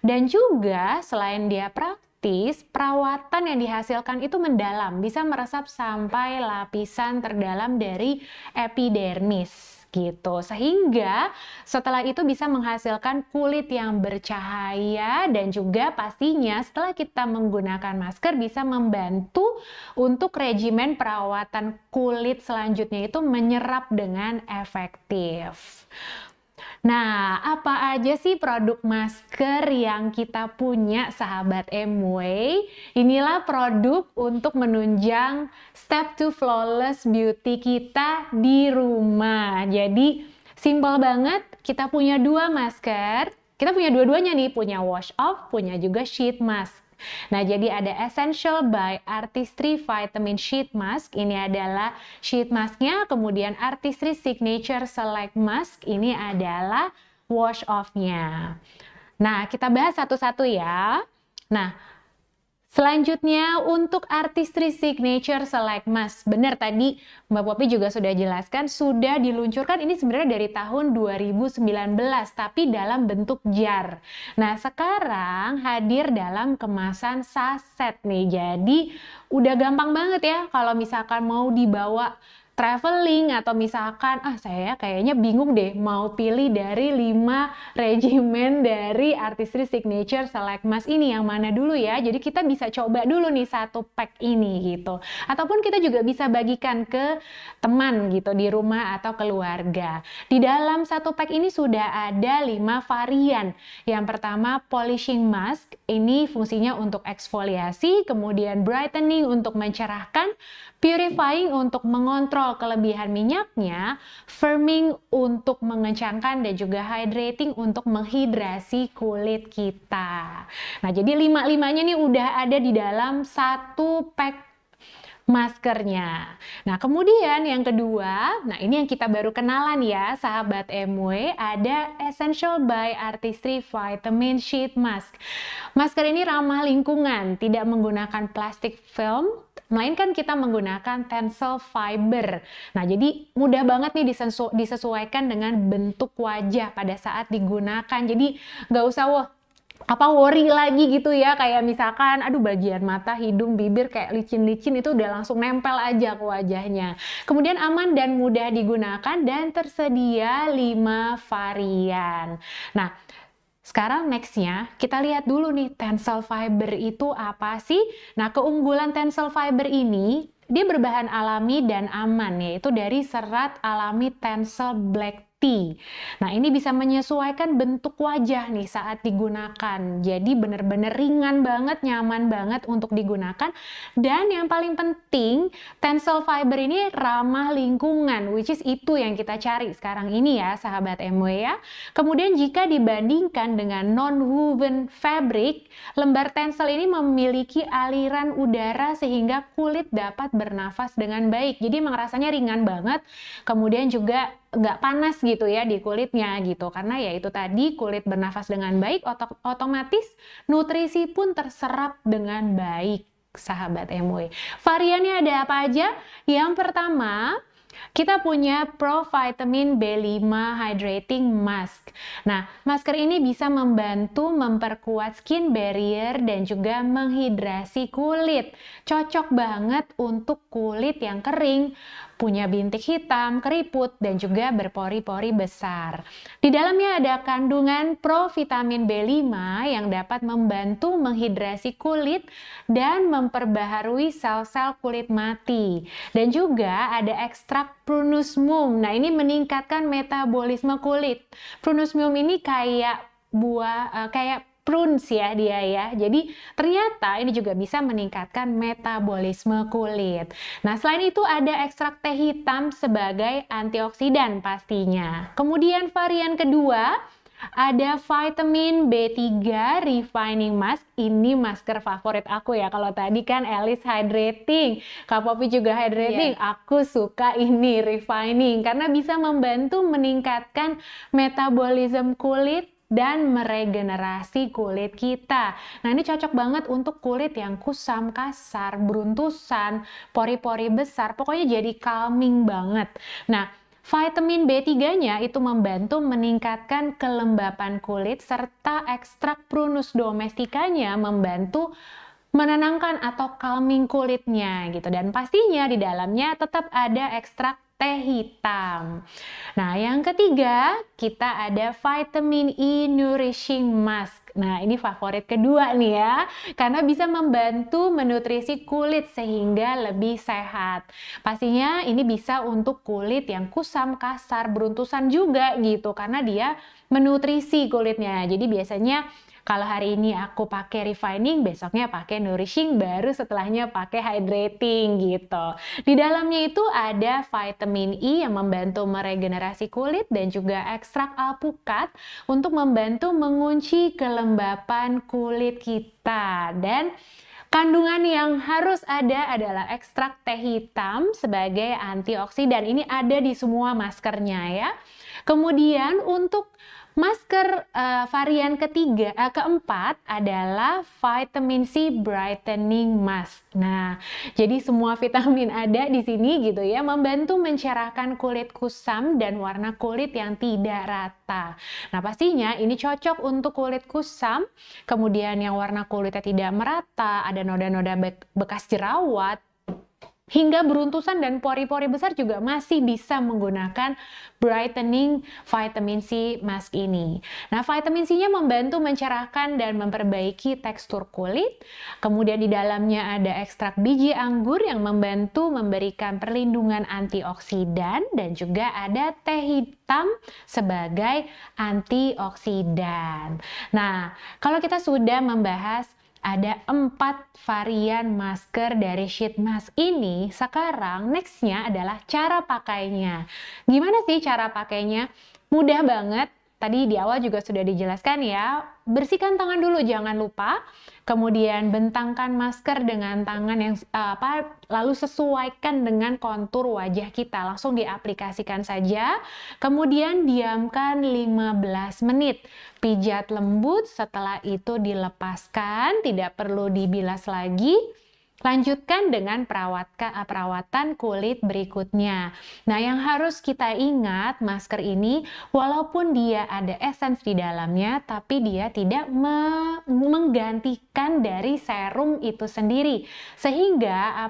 dan juga selain dia praktis, perawatan yang dihasilkan itu mendalam, bisa meresap sampai lapisan terdalam dari epidermis gitu, sehingga setelah itu bisa menghasilkan kulit yang bercahaya, dan juga pastinya setelah kita menggunakan masker bisa membantu untuk regimen perawatan kulit selanjutnya itu menyerap dengan efektif. Nah, apa aja sih produk masker yang kita punya sahabat MW? Inilah produk untuk menunjang step to flawless beauty kita di rumah. Jadi, simple banget, kita punya 2 masker. Kita punya dua-duanya nih, punya wash off, punya juga sheet mask. Nah, jadi ada Essential by Artistry Vitamin Sheet Mask. Ini adalah sheet masknya. Kemudian Artistry Signature Select Mask. Ini adalah wash off-nya. Nah, kita bahas satu-satu ya. Nah, selanjutnya untuk Artistry Signature Select Mask. Benar tadi Mbak Poppy juga sudah jelaskan, sudah diluncurkan ini sebenarnya dari tahun 2019, tapi dalam bentuk jar. Nah, sekarang hadir dalam kemasan saset nih. Jadi udah gampang banget ya kalau misalkan mau dibawa traveling, atau misalkan saya kayaknya bingung deh mau pilih dari 5 regimen dari Artistry Signature Select Mask ini yang mana dulu ya. Jadi kita bisa coba dulu nih 1 pack ini gitu. Ataupun kita juga bisa bagikan ke teman gitu di rumah atau keluarga. Di dalam 1 pack ini sudah ada 5 varian. Yang pertama polishing mask, ini fungsinya untuk eksfoliasi, kemudian brightening untuk mencerahkan, purifying untuk mengontrol kelebihan minyaknya, firming untuk mengencangkan, dan juga hydrating untuk menghidrasi kulit kita. Nah, jadi 5-5-nya nih udah ada di dalam 1 pack maskernya. Nah, kemudian yang kedua, nah ini yang kita baru kenalan ya sahabat MW, ada Essential by Artistry Vitamin Sheet Mask. Masker ini ramah lingkungan, tidak menggunakan plastik film, melainkan kita menggunakan tensile fiber. Nah, jadi mudah banget nih disesuaikan dengan bentuk wajah pada saat digunakan. Jadi nggak usah worry lagi gitu ya, kayak misalkan aduh bagian mata, hidung, bibir kayak licin-licin itu udah langsung nempel aja ke wajahnya. Kemudian aman dan mudah digunakan dan tersedia 5 varian. Nah, sekarang nextnya kita lihat dulu nih Tencel Fiber itu apa sih? Nah, keunggulan Tencel Fiber ini dia berbahan alami dan aman, yaitu dari serat alami Tencel Black Tea. Nah, ini bisa menyesuaikan bentuk wajah nih saat digunakan. Jadi bener-bener ringan banget, nyaman banget untuk digunakan. Dan yang paling penting, Tencel Fiber ini ramah lingkungan, which is itu yang kita cari sekarang ini ya, sahabat MW ya. Kemudian jika dibandingkan dengan non-woven fabric, lembar Tencel ini memiliki aliran udara sehingga kulit dapat bernafas dengan baik. Jadi emang rasanya ringan banget. Kemudian juga nggak panas gitu ya di kulitnya gitu, karena ya itu tadi kulit bernafas dengan baik, otomatis nutrisi pun terserap dengan baik, sahabat MW. Variannya ada apa aja? Yang pertama, kita punya Pro Vitamin B5 Hydrating Mask. Nah, masker ini bisa membantu memperkuat skin barrier dan juga menghidrasi kulit. Cocok banget untuk kulit yang kering, punya bintik hitam, keriput, dan juga berpori-pori besar. Di dalamnya ada kandungan provitamin B5 yang dapat membantu menghidrasi kulit dan memperbaharui sel-sel kulit mati. Dan juga ada ekstrak prunus mum. Nah, ini meningkatkan metabolisme kulit. Prunus mum ini kayak buah, kayak prunes ya dia ya. Jadi ternyata ini juga bisa meningkatkan metabolisme kulit. Nah, selain itu ada ekstrak teh hitam sebagai antioksidan pastinya. Kemudian varian kedua ada vitamin B3 Refining Mask. Ini masker favorit aku ya. Kalau tadi kan Alice Hydrating, Kak Poppy juga Hydrating. Aku suka ini Refining karena bisa membantu meningkatkan metabolisme kulit dan meregenerasi kulit kita. Nah, ini cocok banget untuk kulit yang kusam, kasar, beruntusan, pori-pori besar, pokoknya jadi calming banget. Nah, vitamin B3-nya itu membantu meningkatkan kelembapan kulit serta ekstrak prunus domesticanya membantu menenangkan atau calming kulitnya gitu. Dan pastinya di dalamnya tetap ada ekstrak teh hitam. Nah, yang ketiga kita ada vitamin E Nourishing Mask. Nah, ini favorit kedua nih ya, karena bisa membantu menutrisi kulit sehingga lebih sehat. Pastinya ini bisa untuk kulit yang kusam, kasar, beruntusan juga gitu, karena dia menutrisi kulitnya. Jadi biasanya kalau hari ini aku pakai refining, besoknya pakai nourishing, baru setelahnya pakai hydrating gitu. Di dalamnya itu ada vitamin E yang membantu meregenerasi kulit dan juga ekstrak alpukat untuk membantu mengunci kelembapan kulit kita. Dan kandungan yang harus ada adalah ekstrak teh hitam sebagai antioksidan. Ini ada di semua maskernya ya. Kemudian untuk masker varian keempat adalah vitamin C Brightening Mask. Nah, jadi semua vitamin ada di sini gitu ya, membantu mencerahkan kulit kusam dan warna kulit yang tidak rata. Nah, pastinya ini cocok untuk kulit kusam, kemudian yang warna kulitnya tidak merata, ada noda-noda bekas jerawat, hingga beruntusan dan pori-pori besar juga masih bisa menggunakan brightening vitamin C mask ini. Nah, vitamin C-nya membantu mencerahkan dan memperbaiki tekstur kulit. Kemudian di dalamnya ada ekstrak biji anggur yang membantu memberikan perlindungan antioksidan dan juga ada teh hitam sebagai antioksidan. Nah, kalau kita sudah membahas ada 4 varian masker dari sheet mask ini. Sekarang nextnya adalah cara pakainya. Gimana sih cara pakainya? Mudah banget. Tadi di awal juga sudah dijelaskan ya. Bersihkan tangan dulu, jangan lupa. Kemudian bentangkan masker dengan tangan yang lalu sesuaikan dengan kontur wajah kita. Langsung diaplikasikan saja. Kemudian diamkan 15 menit. Pijat lembut, setelah itu dilepaskan, tidak perlu dibilas lagi. Lanjutkan dengan perawatan kulit berikutnya. Nah, yang harus kita ingat, masker ini walaupun dia ada essence di dalamnya, tapi dia tidak menggantikan dari serum itu sendiri. Sehingga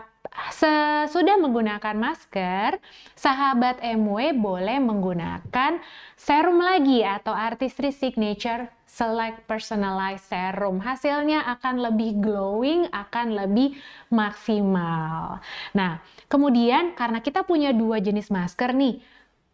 sesudah menggunakan masker, sahabat MW boleh menggunakan serum lagi atau Artistry Signature Select Personalized Serum. Hasilnya akan lebih glowing, akan lebih maksimal. Nah, kemudian karena kita punya 2 jenis masker nih,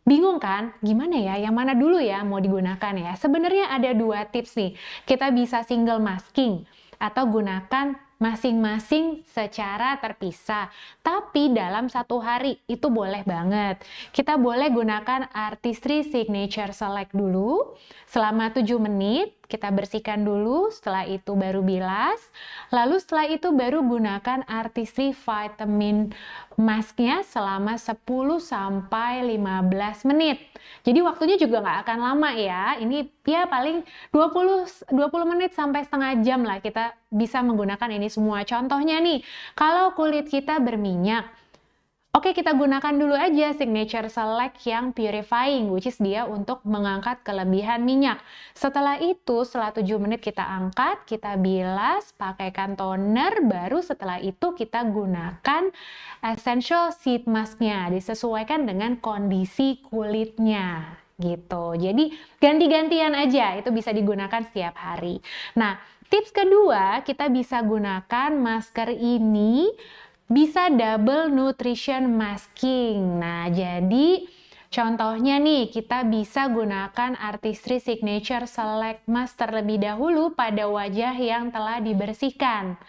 bingung kan? Gimana ya? Yang mana dulu ya mau digunakan ya? Sebenarnya ada 2 tips nih. Kita bisa single masking atau gunakan masing-masing secara terpisah. Tapi dalam 1 hari itu boleh banget. Kita boleh gunakan Artistry Signature Select dulu selama 7 menit. Kita bersihkan dulu, setelah itu baru bilas. Lalu setelah itu baru gunakan Artistry Vitamin Masknya selama 10 sampai 15 menit. Jadi waktunya juga nggak akan lama ya. Ini ya paling 20 menit sampai setengah jam lah kita bisa menggunakan ini semua. Contohnya nih, kalau kulit kita berminyak, oke, kita gunakan dulu aja Signature Select yang purifying, which is dia untuk mengangkat kelebihan minyak. Setelah itu, setelah 7 menit kita angkat, kita bilas, pakaikan toner, baru setelah itu kita gunakan Essential Sheet Mask-nya, disesuaikan dengan kondisi kulitnya. Gitu. Jadi ganti-gantian aja, itu bisa digunakan setiap hari. Nah, tips kedua, kita bisa gunakan masker ini bisa double nutrition masking. Nah, jadi contohnya nih, kita bisa gunakan Artistry Signature Select Mask terlebih dahulu pada wajah yang telah dibersihkan.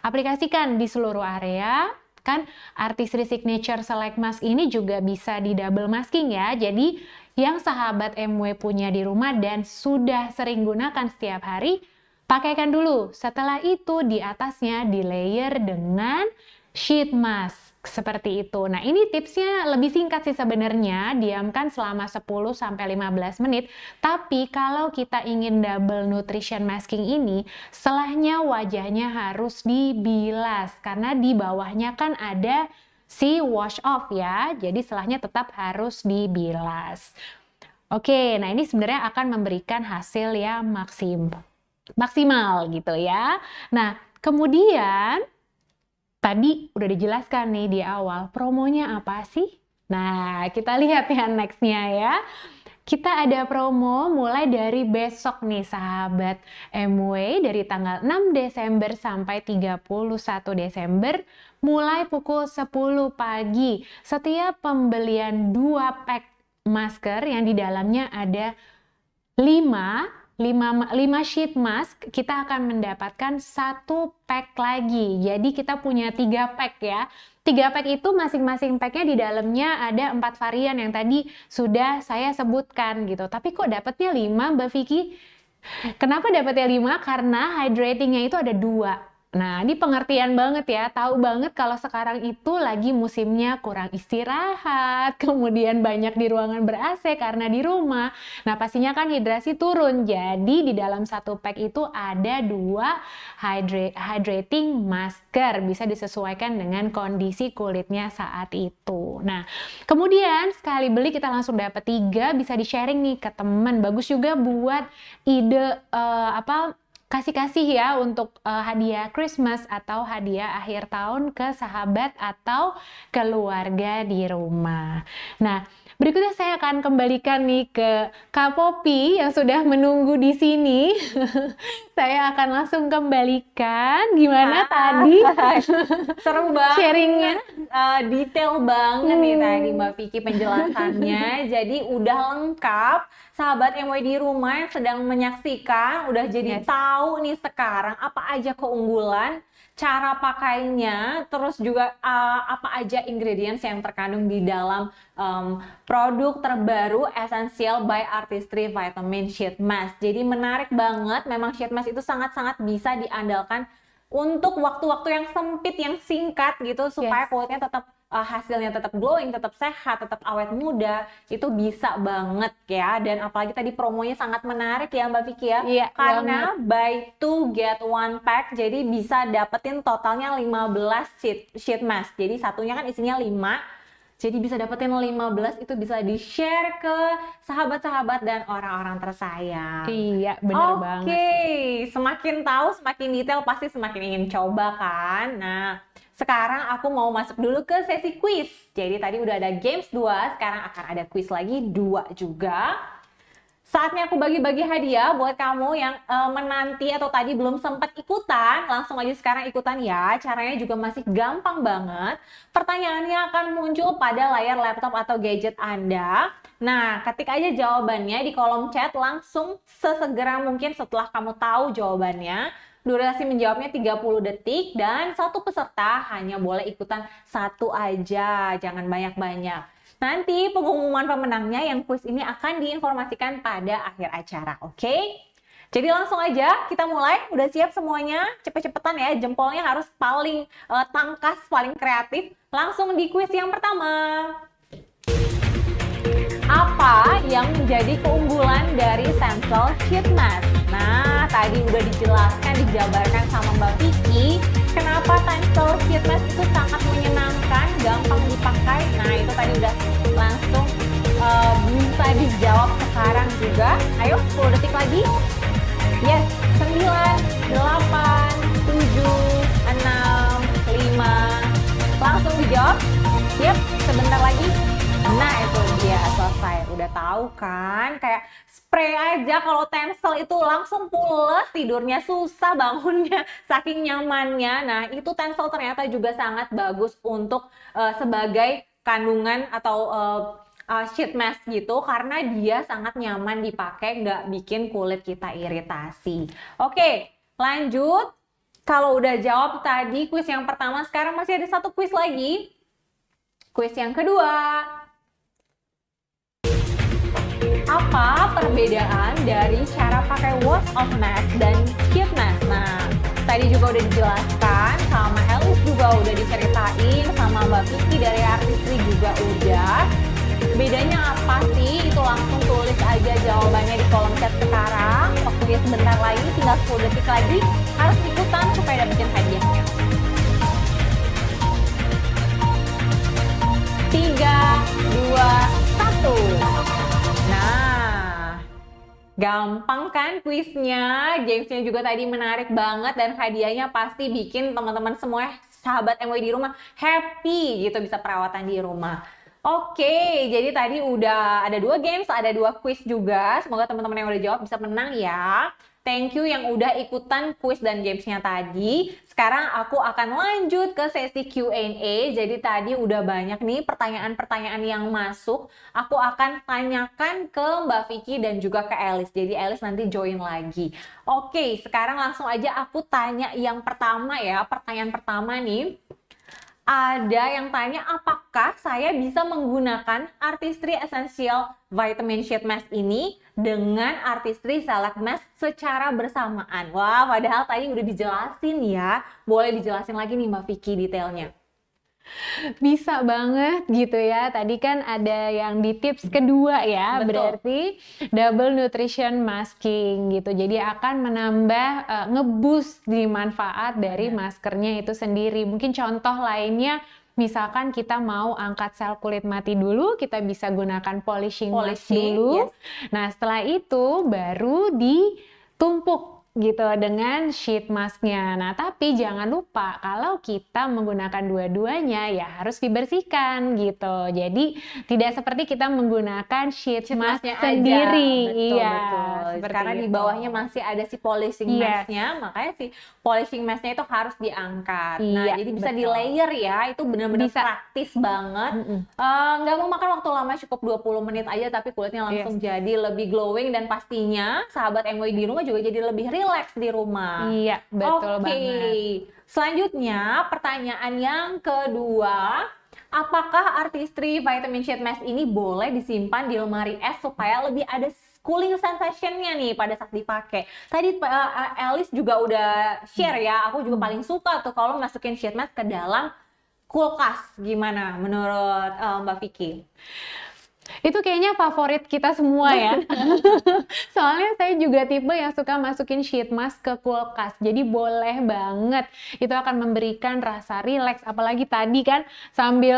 Aplikasikan di seluruh area. Kan Artistry Signature Select Mask ini juga bisa di double masking ya. Jadi yang sahabat MW punya di rumah dan sudah sering gunakan setiap hari, pakaikan dulu. Setelah itu di atasnya di layer dengan sheet mask seperti itu. Nah, ini tipsnya lebih singkat sih sebenarnya, diamkan selama 10 sampai 15 menit. Tapi kalau kita ingin double nutrition masking ini, setelahnya wajahnya harus dibilas karena di bawahnya kan ada si wash off ya. Jadi setelahnya tetap harus dibilas. Oke, nah ini sebenarnya akan memberikan hasil yang maksimal gitu ya. Nah, kemudian tadi udah dijelaskan nih di awal, promonya apa sih? Nah, kita lihat ya next-nya ya. Kita ada promo mulai dari besok nih sahabat MW, dari tanggal 6 Desember sampai 31 Desember, mulai pukul 10 pagi. Setiap pembelian 2 pack masker yang di dalamnya ada 5 sheet mask, kita akan mendapatkan 1 pack lagi. Jadi kita punya 3 pack ya. 3 pack itu masing-masing packnya di dalamnya ada 4 varian yang tadi sudah saya sebutkan gitu. Tapi kok dapatnya 5 Mbak Vicky? Kenapa dapatnya 5? Karena hydratingnya itu ada 2. Nah, ini pengertian banget ya, tahu banget kalau sekarang itu lagi musimnya kurang istirahat, kemudian banyak di ruangan ber-AC karena di rumah. Nah, pastinya kan hidrasi turun, jadi di dalam 1 pack itu ada 2 hydrating masker, bisa disesuaikan dengan kondisi kulitnya saat itu. Nah, kemudian sekali beli kita langsung dapat 3, bisa di-sharing nih ke teman. Bagus juga buat ide kasih-kasih ya untuk hadiah Christmas atau hadiah akhir tahun ke sahabat atau keluarga di rumah. Nah, berikutnya saya akan kembalikan nih ke Kak Poppy yang sudah menunggu di sini. Saya akan langsung kembalikan gimana tadi Seru banget. sharingnya. Detail banget nih tadi Mbak Vicky penjelasannya. Jadi udah lengkap. Sahabat MW di rumah yang sedang menyaksikan udah jadi tahu nih sekarang apa aja keunggulan, cara pakainya, terus juga apa aja ingredients yang terkandung di dalam produk terbaru Essential by Artistry Vitamin Sheet Mask. Jadi menarik banget, memang sheet mask itu sangat-sangat bisa diandalkan untuk waktu-waktu yang sempit, yang singkat gitu, supaya kulitnya tetap hasilnya tetap glowing, tetap sehat, tetap awet muda, itu bisa banget ya. Dan apalagi tadi promonya sangat menarik ya Mbak Vicky ya. Iya, Karena buy 2 get 1 pack, jadi bisa dapetin totalnya 15 sheet mask. Jadi satunya kan isinya 5. Jadi bisa dapetin 15, itu bisa di-share ke sahabat-sahabat dan orang-orang tersayang. Iya, bener banget. Oke, semakin tahu, semakin detail, pasti semakin ingin coba kan. Nah, sekarang aku mau masuk dulu ke sesi quiz. Jadi tadi udah ada games 2, sekarang akan ada quiz lagi 2 juga. Saatnya aku bagi-bagi hadiah buat kamu yang menanti atau tadi belum sempat ikutan, langsung aja sekarang ikutan ya. Caranya juga masih gampang banget. Pertanyaannya akan muncul pada layar laptop atau gadget Anda. Nah, ketik aja jawabannya di kolom chat langsung sesegera mungkin setelah kamu tahu jawabannya. Durasi menjawabnya 30 detik dan satu peserta hanya boleh ikutan 1 aja, jangan banyak-banyak. Nanti pengumuman pemenangnya yang kuis ini akan diinformasikan pada akhir acara, oke? Jadi langsung aja kita mulai, udah siap semuanya? Cepet-cepetan ya, jempolnya harus paling tangkas, paling kreatif. Langsung di kuis yang pertama. Apa yang menjadi keunggulan dari Tencel Sheet Mask? Nah, tadi udah dijelaskan, dijabarkan sama Mbak Vicky. Kenapa Tencel Sheet Mask itu sangat menyenangkan, gampang dipakai. Nah, itu tadi udah langsung bisa dijawab sekarang juga. Ayo, 10 detik lagi. Yes, 9, 8, 7, 6, 5. Langsung dijawab. Yep, sebentar lagi. Nah, itu dia selesai. Udah tahu kan? Kayak spray aja kalau Tencel itu langsung pules, tidurnya susah bangunnya saking nyamannya. Nah, itu Tencel ternyata juga sangat bagus untuk sebagai kandungan atau sheet mask gitu, karena dia sangat nyaman dipakai, nggak bikin kulit kita iritasi. Oke, lanjut. Kalau udah jawab tadi kuis yang pertama, sekarang masih ada satu kuis lagi. Kuis yang kedua. Apa perbedaan dari cara pakai wash off mask dan sheet mask? Nah, tadi juga udah dijelaskan, sama Elis juga udah diceritain, sama Mbak Vicky dari Artistry juga udah. Bedanya apa sih? Itu langsung tulis aja jawabannya di kolom chat sekarang. Waktunya sebentar lagi, tinggal 10 detik lagi. Harus ikutan supaya dapetin hadiahnya. 3, 2, 1. Nah, gampang kan kuisnya? Gamesnya juga tadi menarik banget dan hadiahnya pasti bikin teman-teman semua sahabat MW di rumah happy gitu, bisa perawatan di rumah. Oke, jadi tadi udah ada 2 games, ada 2 quiz juga. Semoga teman-teman yang udah jawab bisa menang ya. Thank you yang udah ikutan quiz dan gamesnya tadi. Sekarang aku akan lanjut ke sesi Q&A. Jadi tadi udah banyak nih pertanyaan-pertanyaan yang masuk. Aku akan tanyakan ke Mbak Vicky dan juga ke Elis. Jadi Elis nanti join lagi. Oke, sekarang langsung aja aku tanya yang pertama ya. Pertanyaan pertama nih. Ada yang tanya, apakah saya bisa menggunakan Artistry Essential Vitamin Sheet Mask ini dengan Artistry Select Mask secara bersamaan? Wah, padahal tadi udah dijelasin ya. Boleh dijelasin lagi nih Mbak Vicky detailnya. Bisa banget gitu ya. Tadi kan ada yang di tips kedua ya, Betul. berarti double nutrition masking gitu. Jadi akan menambah nge-boost di manfaat dari maskernya itu sendiri. Mungkin contoh lainnya, misalkan kita mau angkat sel kulit mati dulu, kita bisa gunakan polishing mask dulu. Yes. Nah, setelah itu baru ditumpuk gitu dengan sheet masknya. Nah, tapi jangan lupa kalau kita menggunakan dua-duanya ya harus dibersihkan gitu. Jadi tidak seperti kita menggunakan sheet mask Masknya sendiri. aja. Betul, Iya, betul. seperti Karena di itu. bawahnya masih ada si polishing Yes. masknya, makanya si polishing masknya itu harus diangkat. Nah, Iya, jadi bisa betul. di layer ya, itu benar-benar Bisa. praktis banget. Mm-mm. Nggak mau makan waktu lama, cukup 20 menit aja, tapi kulitnya langsung jadi lebih glowing dan pastinya sahabat MW di rumah juga jadi lebih relax di rumah. Iya, betul Oke. banget. Selanjutnya, pertanyaan yang kedua. Apakah Artistry Vitamin Sheet Mask ini boleh disimpan di lemari es supaya lebih ada cooling sensation-nya nih pada saat dipakai? Tadi Elis juga udah share ya, aku juga paling suka tuh kalau masukin sheet mask ke dalam kulkas gimana menurut Mbak Vicky? Itu kayaknya favorit kita semua ya. Soalnya saya juga tipe yang suka masukin sheet mask ke kulkas. Jadi boleh banget. Itu akan memberikan rasa rileks. Apalagi tadi kan sambil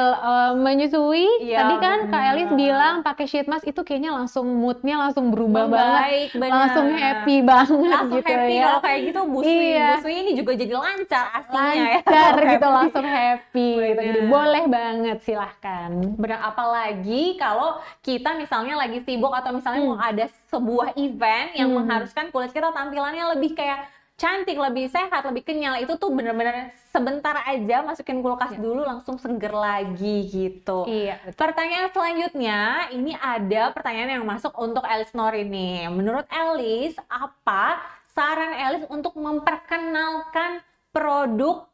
menyusui, Iya, tadi kan Kak bener. Elis bilang pakai sheet mask itu kayaknya langsung moodnya langsung berubah Membaik, banget. bener. Langsung happy banget Langsung gitu happy ya. kalau kayak gitu busui Iya. busui ini juga jadi lancar aslinya ya. Lancar Kalau gitu, happy. langsung happy gitu. Jadi Bener. boleh banget, silahkan. Benar, apalagi kalau kita misalnya lagi sibuk atau misalnya mau ada sebuah event yang mengharuskan kulit kita tampilannya lebih kayak cantik, lebih sehat, lebih kenyal. Itu tuh bener-bener sebentar aja masukin kulkas dulu langsung seger lagi gitu. Iya, betul. Pertanyaan selanjutnya, ini ada pertanyaan yang masuk untuk Elis Nor ini. Menurut Elis, apa saran Elis untuk memperkenalkan produk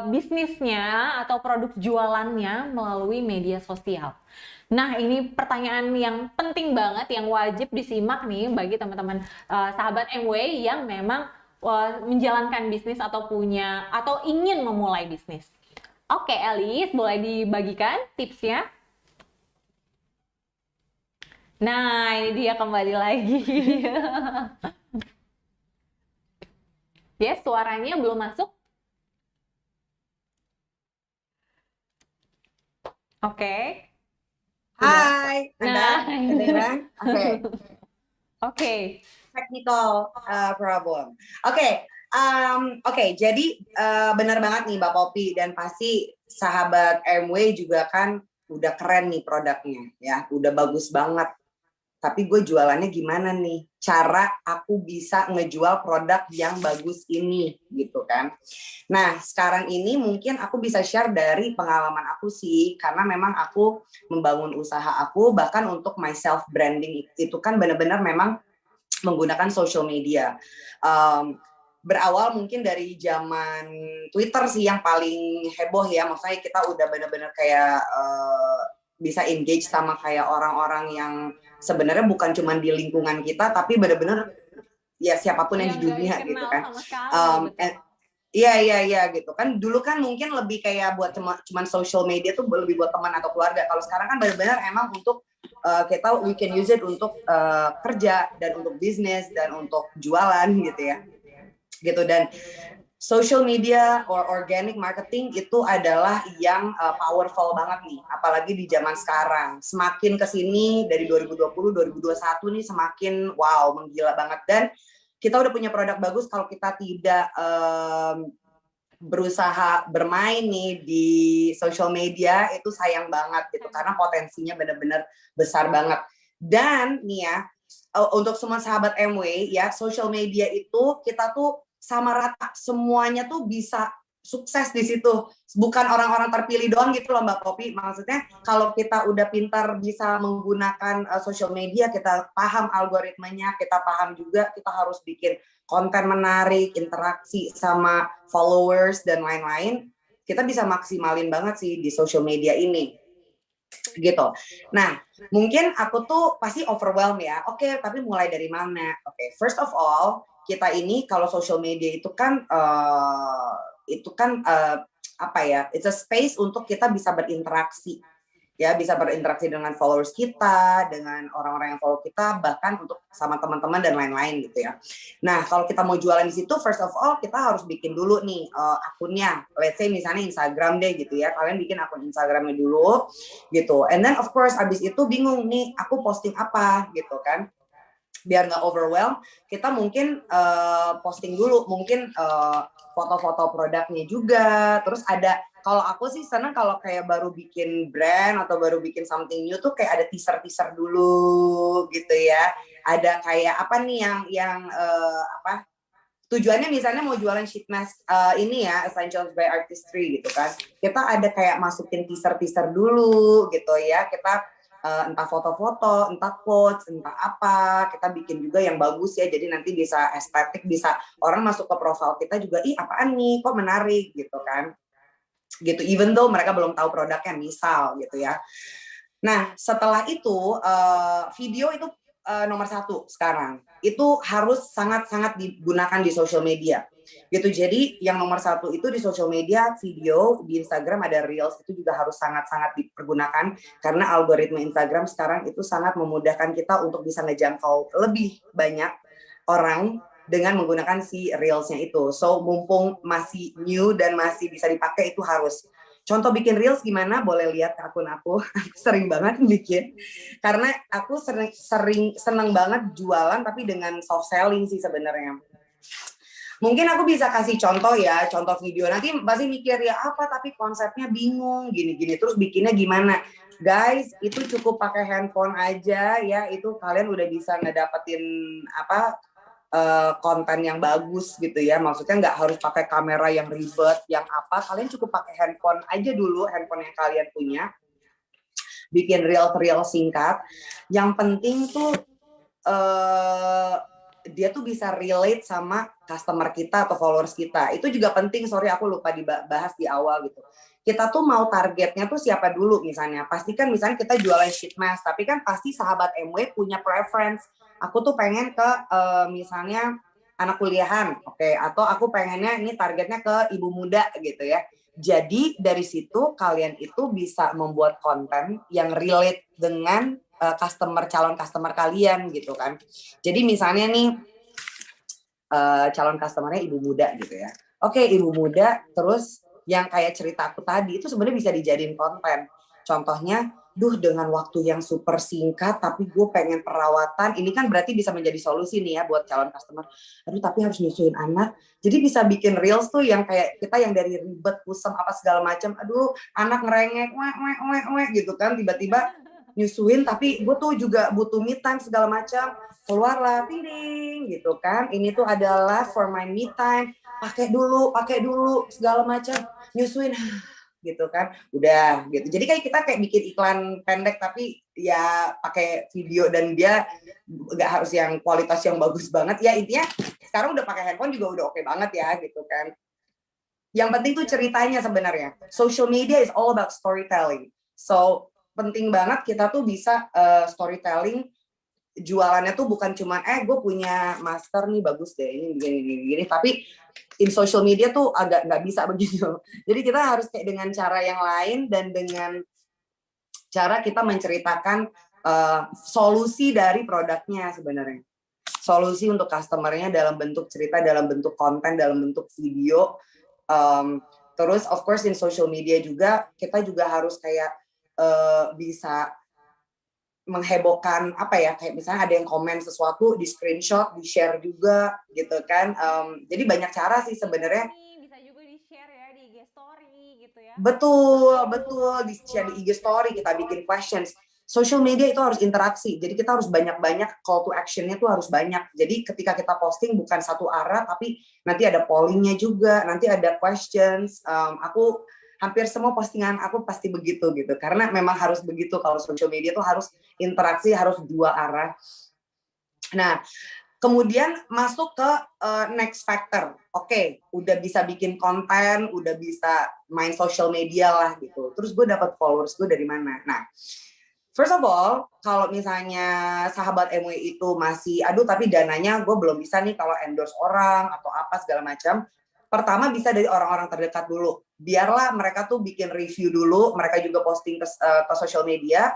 bisnisnya atau produk jualannya melalui media sosial? Nah, ini pertanyaan yang penting banget, yang wajib disimak nih bagi teman-teman sahabat MW yang memang menjalankan bisnis atau punya atau ingin memulai bisnis. Oke, Elis, boleh dibagikan tipsnya? Nah, ini dia kembali lagi. Yes, suaranya belum masuk. Oke. Hai, Anda Nah. kedengeran? Oke. Technical problem. Oke, jadi benar banget nih Mbak Poppy, dan pasti sahabat MW juga kan udah keren nih produknya ya, udah bagus banget. Tapi gue jualannya gimana nih? Cara aku bisa ngejual produk yang bagus ini gitu kan. Nah, sekarang ini mungkin aku bisa share dari pengalaman aku sih, karena memang aku membangun usaha aku, bahkan untuk my self branding itu kan benar-benar memang menggunakan social media. Berawal mungkin dari zaman Twitter sih yang paling heboh ya, maksudnya kita udah benar-benar kayak bisa engage sama kayak orang-orang yang sebenarnya bukan cuma di lingkungan kita, tapi benar-benar ya siapapun yang di dunia gitu kan. Iya gitu kan. Dulu kan mungkin lebih kayak buat cuman social media tuh lebih buat teman atau keluarga. Kalau sekarang kan benar-benar emang untuk kita we can use it untuk kerja dan untuk bisnis dan untuk jualan gitu ya. Gitu, dan social media or organic marketing itu adalah yang powerful banget nih, apalagi di zaman sekarang. Semakin kesini dari 2020, 2021 nih semakin wow, menggila banget. Dan kita udah punya produk bagus, kalau kita tidak berusaha bermain nih di social media itu sayang banget gitu, karena potensinya benar-benar besar banget. Dan nih ya, untuk semua sahabat MW ya, social media itu kita tuh sama rata, semuanya tuh bisa sukses di situ. Bukan orang-orang terpilih doang gitu loh Mbak Poppy. Maksudnya kalau kita udah pintar bisa menggunakan social media, kita paham algoritmanya, kita paham juga kita harus bikin konten menarik, interaksi sama followers dan lain-lain, kita bisa maksimalin banget sih di social media ini. Gitu. Nah, mungkin aku tuh pasti overwhelmed ya. Oke, tapi mulai dari mana? Oke, first of all, kita ini kalau social media itu kan apa ya? It's a space untuk kita bisa berinteraksi. Ya, bisa berinteraksi dengan followers kita, dengan orang-orang yang follow kita, bahkan untuk sama teman-teman dan lain-lain gitu ya. Nah, kalau kita mau jualan di situ, first of all kita harus bikin dulu nih akunnya. Let's say misalnya Instagram deh gitu ya. Kalian bikin akun Instagramnya dulu gitu. And then of course abis itu bingung nih, aku posting apa gitu kan. Biar nggak overwhelm, kita mungkin posting dulu, mungkin foto-foto produknya juga. Terus ada, kalau aku sih senang kalau kayak baru bikin brand atau baru bikin something new tuh kayak ada teaser dulu gitu ya. Ada kayak apa nih yang tujuannya misalnya mau jualan sheet mask ini ya, Essentials by Artistry gitu kan. Kita ada kayak masukin teaser dulu gitu ya. Kita entah foto-foto, entah quotes, entah apa, kita bikin juga yang bagus ya, jadi nanti bisa estetik, bisa orang masuk ke profil kita juga, ih apaan nih, kok menarik gitu kan, gitu, even though mereka belum tahu produknya misal gitu ya. Nah setelah itu video itu nomor 1 sekarang, itu harus sangat-sangat digunakan di social media. gitu. Jadi yang nomor satu itu di social media, video, di Instagram ada Reels, itu juga harus sangat-sangat dipergunakan karena algoritma Instagram sekarang itu sangat memudahkan kita untuk bisa ngejangkau lebih banyak orang dengan menggunakan si Reels-nya itu. So mumpung masih new dan masih bisa dipakai itu harus. Contoh bikin Reels gimana? Boleh lihat ke akun aku. Aku sering banget bikin. Karena aku seneng banget jualan tapi dengan soft selling sih sebenarnya. Mungkin aku bisa kasih contoh ya, contoh video. Nanti pasti mikir ya apa tapi konsepnya bingung gini-gini terus bikinnya gimana? Guys, itu cukup pakai handphone aja ya, itu kalian udah bisa ngedapetin konten yang bagus gitu ya. Maksudnya nggak harus pakai kamera yang ribet, yang apa. Kalian cukup pakai handphone aja dulu, handphone yang kalian punya. Bikin reel singkat. Yang penting tuh dia tuh bisa relate sama customer kita atau followers kita. Itu juga penting, sorry aku lupa dibahas di awal gitu. Kita tuh mau targetnya tuh siapa dulu misalnya. Pastikan misalnya kita jualan sheet mask, tapi kan pasti sahabat MW punya preference. Aku tuh pengen ke misalnya anak kuliahan, oke, atau aku pengennya ini targetnya ke ibu muda gitu ya. Jadi dari situ kalian itu bisa membuat konten yang relate dengan calon customer kalian gitu kan. Jadi misalnya nih calon customernya ibu muda gitu ya. Oke, ibu muda terus yang kayak cerita aku tadi itu sebenarnya bisa dijadiin konten. Contohnya, dengan waktu yang super singkat tapi gue pengen perawatan, ini kan berarti bisa menjadi solusi nih ya buat calon customer. Tapi harus nyusuin anak. Jadi bisa bikin reels tuh yang kayak kita yang dari ribet, pusing apa segala macam. Anak ngerengek, gitu kan, tiba-tiba nyusuin tapi gue tuh juga butuh me time segala macam. Keluarlah piring gitu kan. Ini tuh adalah for my me time. Pakai dulu segala macam. Nyusuin gitu kan, udah gitu. Jadi kayak kita kayak bikin iklan pendek tapi ya pakai video dan dia nggak harus yang kualitas yang bagus banget ya, intinya sekarang udah pakai handphone juga udah oke banget ya gitu kan. Yang penting tuh ceritanya sebenarnya. Social media is all about storytelling, so penting banget kita tuh bisa storytelling. Jualannya tuh bukan cuman gue punya masker nih bagus deh ini gini, tapi in social media tuh agak nggak bisa begitu. Jadi kita harus kayak dengan cara yang lain dan dengan cara kita menceritakan solusi dari produknya sebenarnya. Solusi untuk customernya dalam bentuk cerita, dalam bentuk konten, dalam bentuk video. Terus of course in social media juga kita juga harus kayak bisa menghebohkan kayak misalnya ada yang komen sesuatu di screenshot, di share juga gitu kan. Jadi banyak cara sih sebenarnya. Bisa juga di share ya di IG story gitu ya. Betul di share di IG story, kita bikin questions. Social media itu harus interaksi, jadi kita harus banyak-banyak call to action-nya tuh harus banyak. Jadi ketika kita posting bukan satu arah, tapi nanti ada polling-nya juga, nanti ada questions. Aku hampir semua postingan aku pasti begitu gitu, karena memang harus begitu kalau social media tuh harus interaksi, harus dua arah. Nah, kemudian masuk ke next factor. Oke, udah bisa bikin konten, udah bisa main social media lah gitu. Terus gue dapat followers gue dari mana? Nah, first of all, kalau misalnya sahabat MW itu masih, tapi dananya gue belum bisa nih kalau endorse orang atau apa segala macam. Pertama bisa dari orang-orang terdekat dulu. Biarlah mereka tuh bikin review dulu, mereka juga posting ke social media,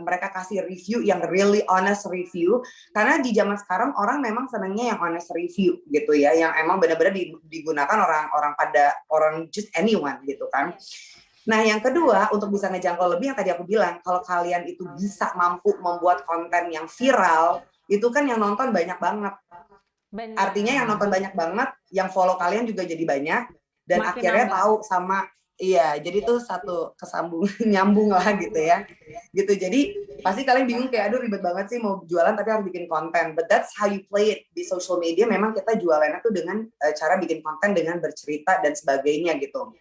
mereka kasih review yang really honest review. Karena di zaman sekarang orang memang senangnya yang honest review gitu ya, yang emang benar-benar digunakan orang just anyone gitu kan. Nah yang kedua, untuk bisa ngejangkau lebih yang tadi aku bilang, kalau kalian itu bisa mampu membuat konten yang viral, itu kan yang nonton banyak banget. Bener. Artinya yang nonton banyak banget, yang follow kalian juga jadi banyak, dan Makin akhirnya nambah. tahu sama, jadi tuh satu kesambung, nyambung lah gitu ya. Gitu, jadi pasti kalian bingung kayak, ribet banget sih mau jualan tapi harus bikin konten. But that's how you play it di social media, memang kita jualannya tuh dengan cara bikin konten, dengan bercerita dan sebagainya gitu.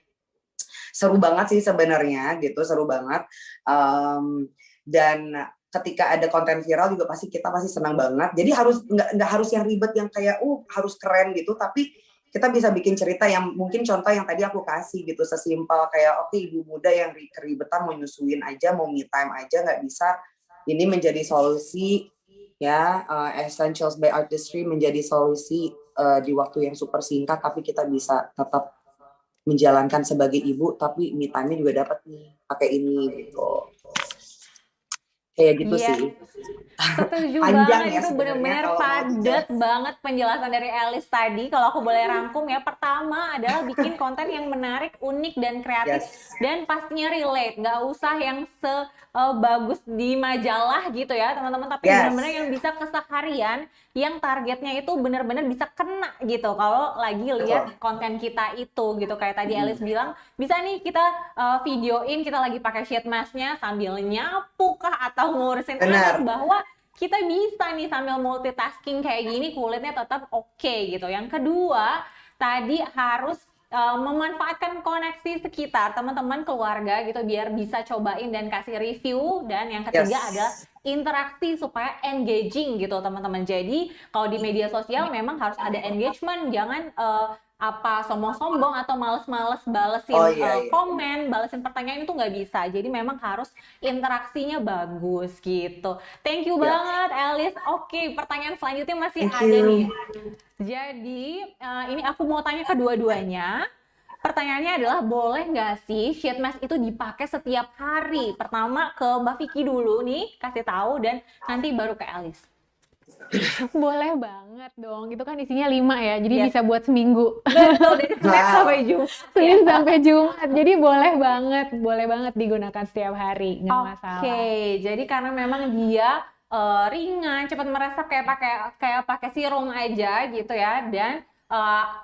Seru banget sih sebenarnya gitu, seru banget. Dan ketika ada konten viral juga kita pasti senang banget. Jadi nggak harus yang ribet yang kayak harus keren gitu, tapi kita bisa bikin cerita yang mungkin contoh yang tadi aku kasih gitu, sesimpel kayak ibu muda yang keribetan mau nyusuin aja, mau me time aja nggak bisa. Ini menjadi solusi ya, Essentials by Artistry menjadi solusi di waktu yang super singkat, tapi kita bisa tetap menjalankan sebagai ibu, tapi me time-nya juga dapat nih pakai ini gitu. Kayak gitu Iya. sih. Setuju Panjang banget, ya itu sebenarnya bener-bener kalau mau padat dijelasin. banget penjelasan dari Elis tadi. Kalau aku boleh rangkum ya, pertama adalah bikin konten yang menarik, unik, dan kreatif, Yes. dan pastinya relate. Nggak usah yang sebagus di majalah gitu ya teman-teman, tapi Yes. bener-bener yang bisa keseharian, yang targetnya itu bener-bener bisa kena gitu kalau lagi lihat konten kita itu gitu. Kayak tadi Elis bilang, bisa nih kita videoin kita lagi pakai sheet mask-nya sambil nyapu kah atau ngurusin Benar. anak, bahwa kita bisa nih sambil multitasking kayak gini kulitnya tetap oke gitu. Yang kedua, tadi harus memanfaatkan koneksi sekitar, teman-teman, keluarga gitu, biar bisa cobain dan kasih review. Dan yang ketiga Yes. adalah interaksi supaya engaging gitu teman-teman. Jadi kalau di media sosial memang harus ada engagement, jangan apa sombong-sombong atau males-males balesin Oh, iya. komen, balesin pertanyaan, itu nggak bisa. Jadi memang harus interaksinya bagus gitu. Thank you Ya. banget Elis. Oke, pertanyaan selanjutnya masih Thank ada you. nih. Jadi ini aku mau tanya kedua-duanya. Pertanyaannya adalah, boleh nggak sih sheet mask itu dipakai setiap hari? Pertama ke Mbak Vicky dulu nih, kasih tahu, dan nanti baru ke Elis. Boleh banget dong, itu kan isinya 5 ya, jadi Yes. bisa buat seminggu. Betul, dari Senin Wow. sampai Jumat. Senin sampai Jumat, jadi boleh banget digunakan setiap hari, nggak masalah. Oke, jadi karena memang dia ringan, cepat meresap, kayak pakai serum aja gitu ya, dan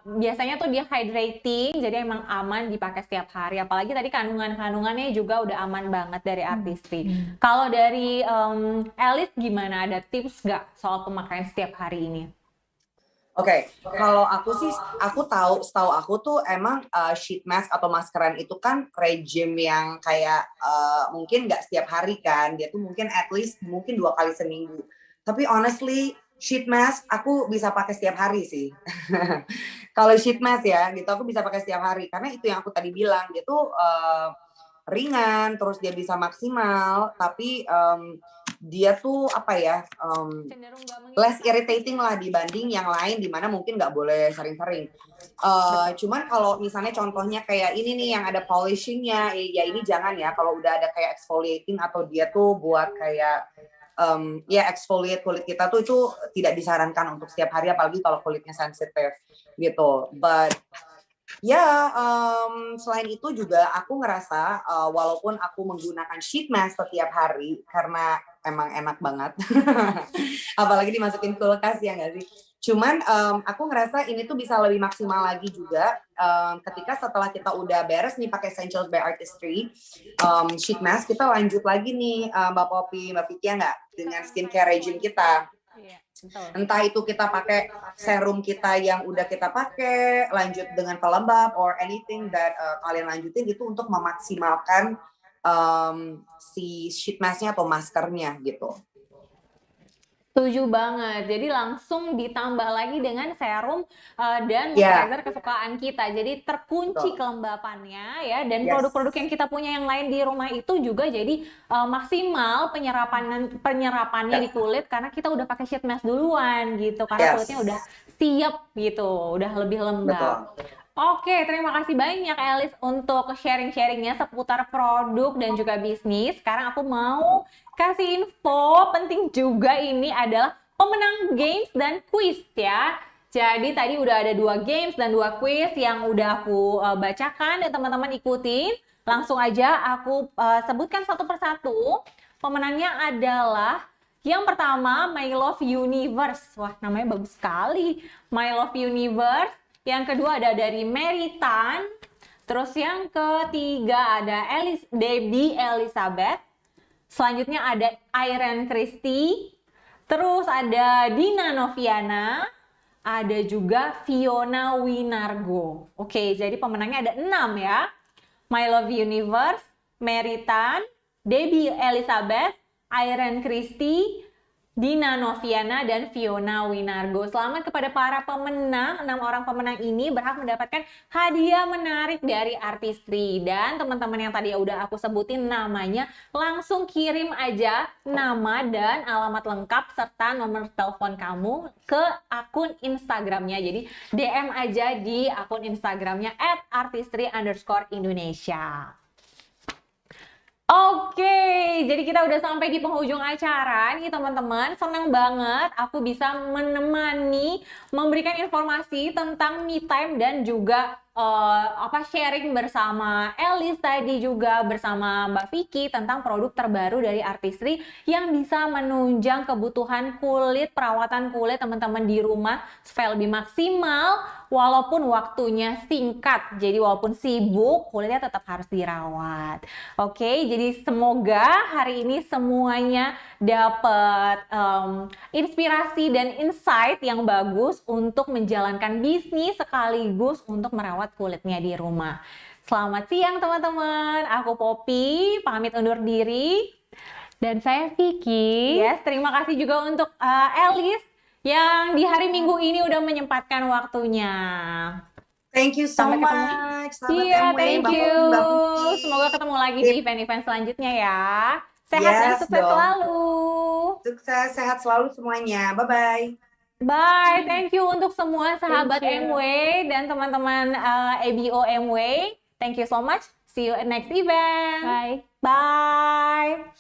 biasanya tuh dia hydrating, jadi emang aman dipakai setiap hari. Apalagi tadi kandungannya juga udah aman banget dari Artistry. Kalau dari Elis gimana? Ada tips nggak soal pemakaian setiap hari ini? Oke, kalau aku sih, setahu aku tuh emang sheet mask atau maskeran itu kan regime yang kayak mungkin nggak setiap hari kan, dia tuh mungkin at least mungkin 2 kali seminggu. Tapi honestly, sheet mask aku bisa pakai setiap hari sih. Kalau sheet mask ya, gitu aku bisa pakai setiap hari karena itu yang aku tadi bilang, dia tuh ringan, terus dia bisa maksimal, tapi dia tuh apa ya? Cenderung nggak Less irritating lah dibanding yang lain di mana mungkin nggak boleh sering-sering. Cuman kalau misalnya contohnya kayak ini nih yang ada polishingnya, ya ini jangan ya. Kalau udah ada kayak exfoliating atau dia tuh buat kayak ya exfoliate kulit kita tuh, itu tidak disarankan untuk setiap hari, apalagi kalau kulitnya sensitif gitu. But ya, selain itu juga aku ngerasa walaupun aku menggunakan sheet mask setiap hari karena emang enak banget, apalagi dimasukin kulkas ya nggak sih? Cuman aku ngerasa ini tuh bisa lebih maksimal lagi juga ketika setelah kita udah beres nih pakai Essentials by Artistry sheet mask, kita lanjut lagi nih Mbak Poppy, Mbak Vicky ya nggak, dengan skincare regime kita. Iya, betul. Entah itu kita pakai serum kita yang udah kita pakai, lanjut dengan pelembab or anything that kalian lanjutin itu untuk memaksimalkan si sheet mask-nya atau maskernya gitu. Setuju banget. Jadi langsung ditambah lagi dengan serum dan Yeah. moisturizer kesukaan kita. Jadi terkunci Betul. kelembapannya ya, dan Yes. produk-produk yang kita punya yang lain di rumah itu juga jadi maksimal penyerapannya di kulit karena kita udah pakai sheet mask duluan gitu. Karena Yes. kulitnya udah siap gitu, udah lebih lembab. Betul. Oke, terima kasih banyak Elis untuk sharing-sharingnya seputar produk dan juga bisnis. Sekarang aku mau kasih info penting juga, ini adalah pemenang games dan quiz ya. Jadi tadi udah ada 2 games dan 2 quiz yang udah aku bacakan dan teman-teman ikutin. Langsung aja aku sebutkan satu persatu. Pemenangnya adalah yang pertama My Love Universe. Wah, namanya bagus sekali. My Love Universe. Yang kedua ada dari Mary Tan. Terus yang ketiga ada Debbie Elizabeth. Selanjutnya ada Irene Christie. Terus ada Dina Noviana. Ada juga Fiona Winargo. Oke, jadi pemenangnya ada 6 ya. My Love Universe, Mary Tan, Debbie Elizabeth, Irene Christie, Dina Noviana, dan Fiona Winargo. Selamat kepada para pemenang. 6 orang pemenang ini berhak mendapatkan hadiah menarik dari Artistry. Dan teman-teman yang tadi udah aku sebutin namanya, langsung kirim aja nama dan alamat lengkap serta nomor telepon kamu ke akun Instagramnya. Jadi DM aja di akun Instagramnya @artistry_Indonesia. Oke, jadi kita udah sampai di penghujung acara nih teman-teman. Senang banget aku bisa menemani, memberikan informasi tentang me time dan juga sharing bersama Elis tadi, juga bersama Mbak Vicky tentang produk terbaru dari Artistry yang bisa menunjang kebutuhan kulit, perawatan kulit teman-teman di rumah supaya lebih maksimal walaupun waktunya singkat. Jadi walaupun sibuk, kulitnya tetap harus dirawat. Oke, jadi semoga hari ini semuanya dapat inspirasi dan insight yang bagus untuk menjalankan bisnis sekaligus untuk merawat kulitnya di rumah. Selamat siang teman-teman, aku Poppy, pamit undur diri. Dan saya Vicky. Yes, terima kasih juga untuk Elis yang di hari Minggu ini udah menyempatkan waktunya. Thank you so Sampai ketemu. much. Sahabat Iya, MW, thank Mbak you. Poppy, Mbak Vicky. Semoga ketemu lagi di event-event selanjutnya ya. Sehat dan Yes, sukses dong. selalu. Sukses, sehat selalu semuanya. Bye-bye. Bye, thank you untuk semua sahabat Thank you. MW dan teman-teman ABO MW. Thank you so much. See you at next event. Bye. Bye.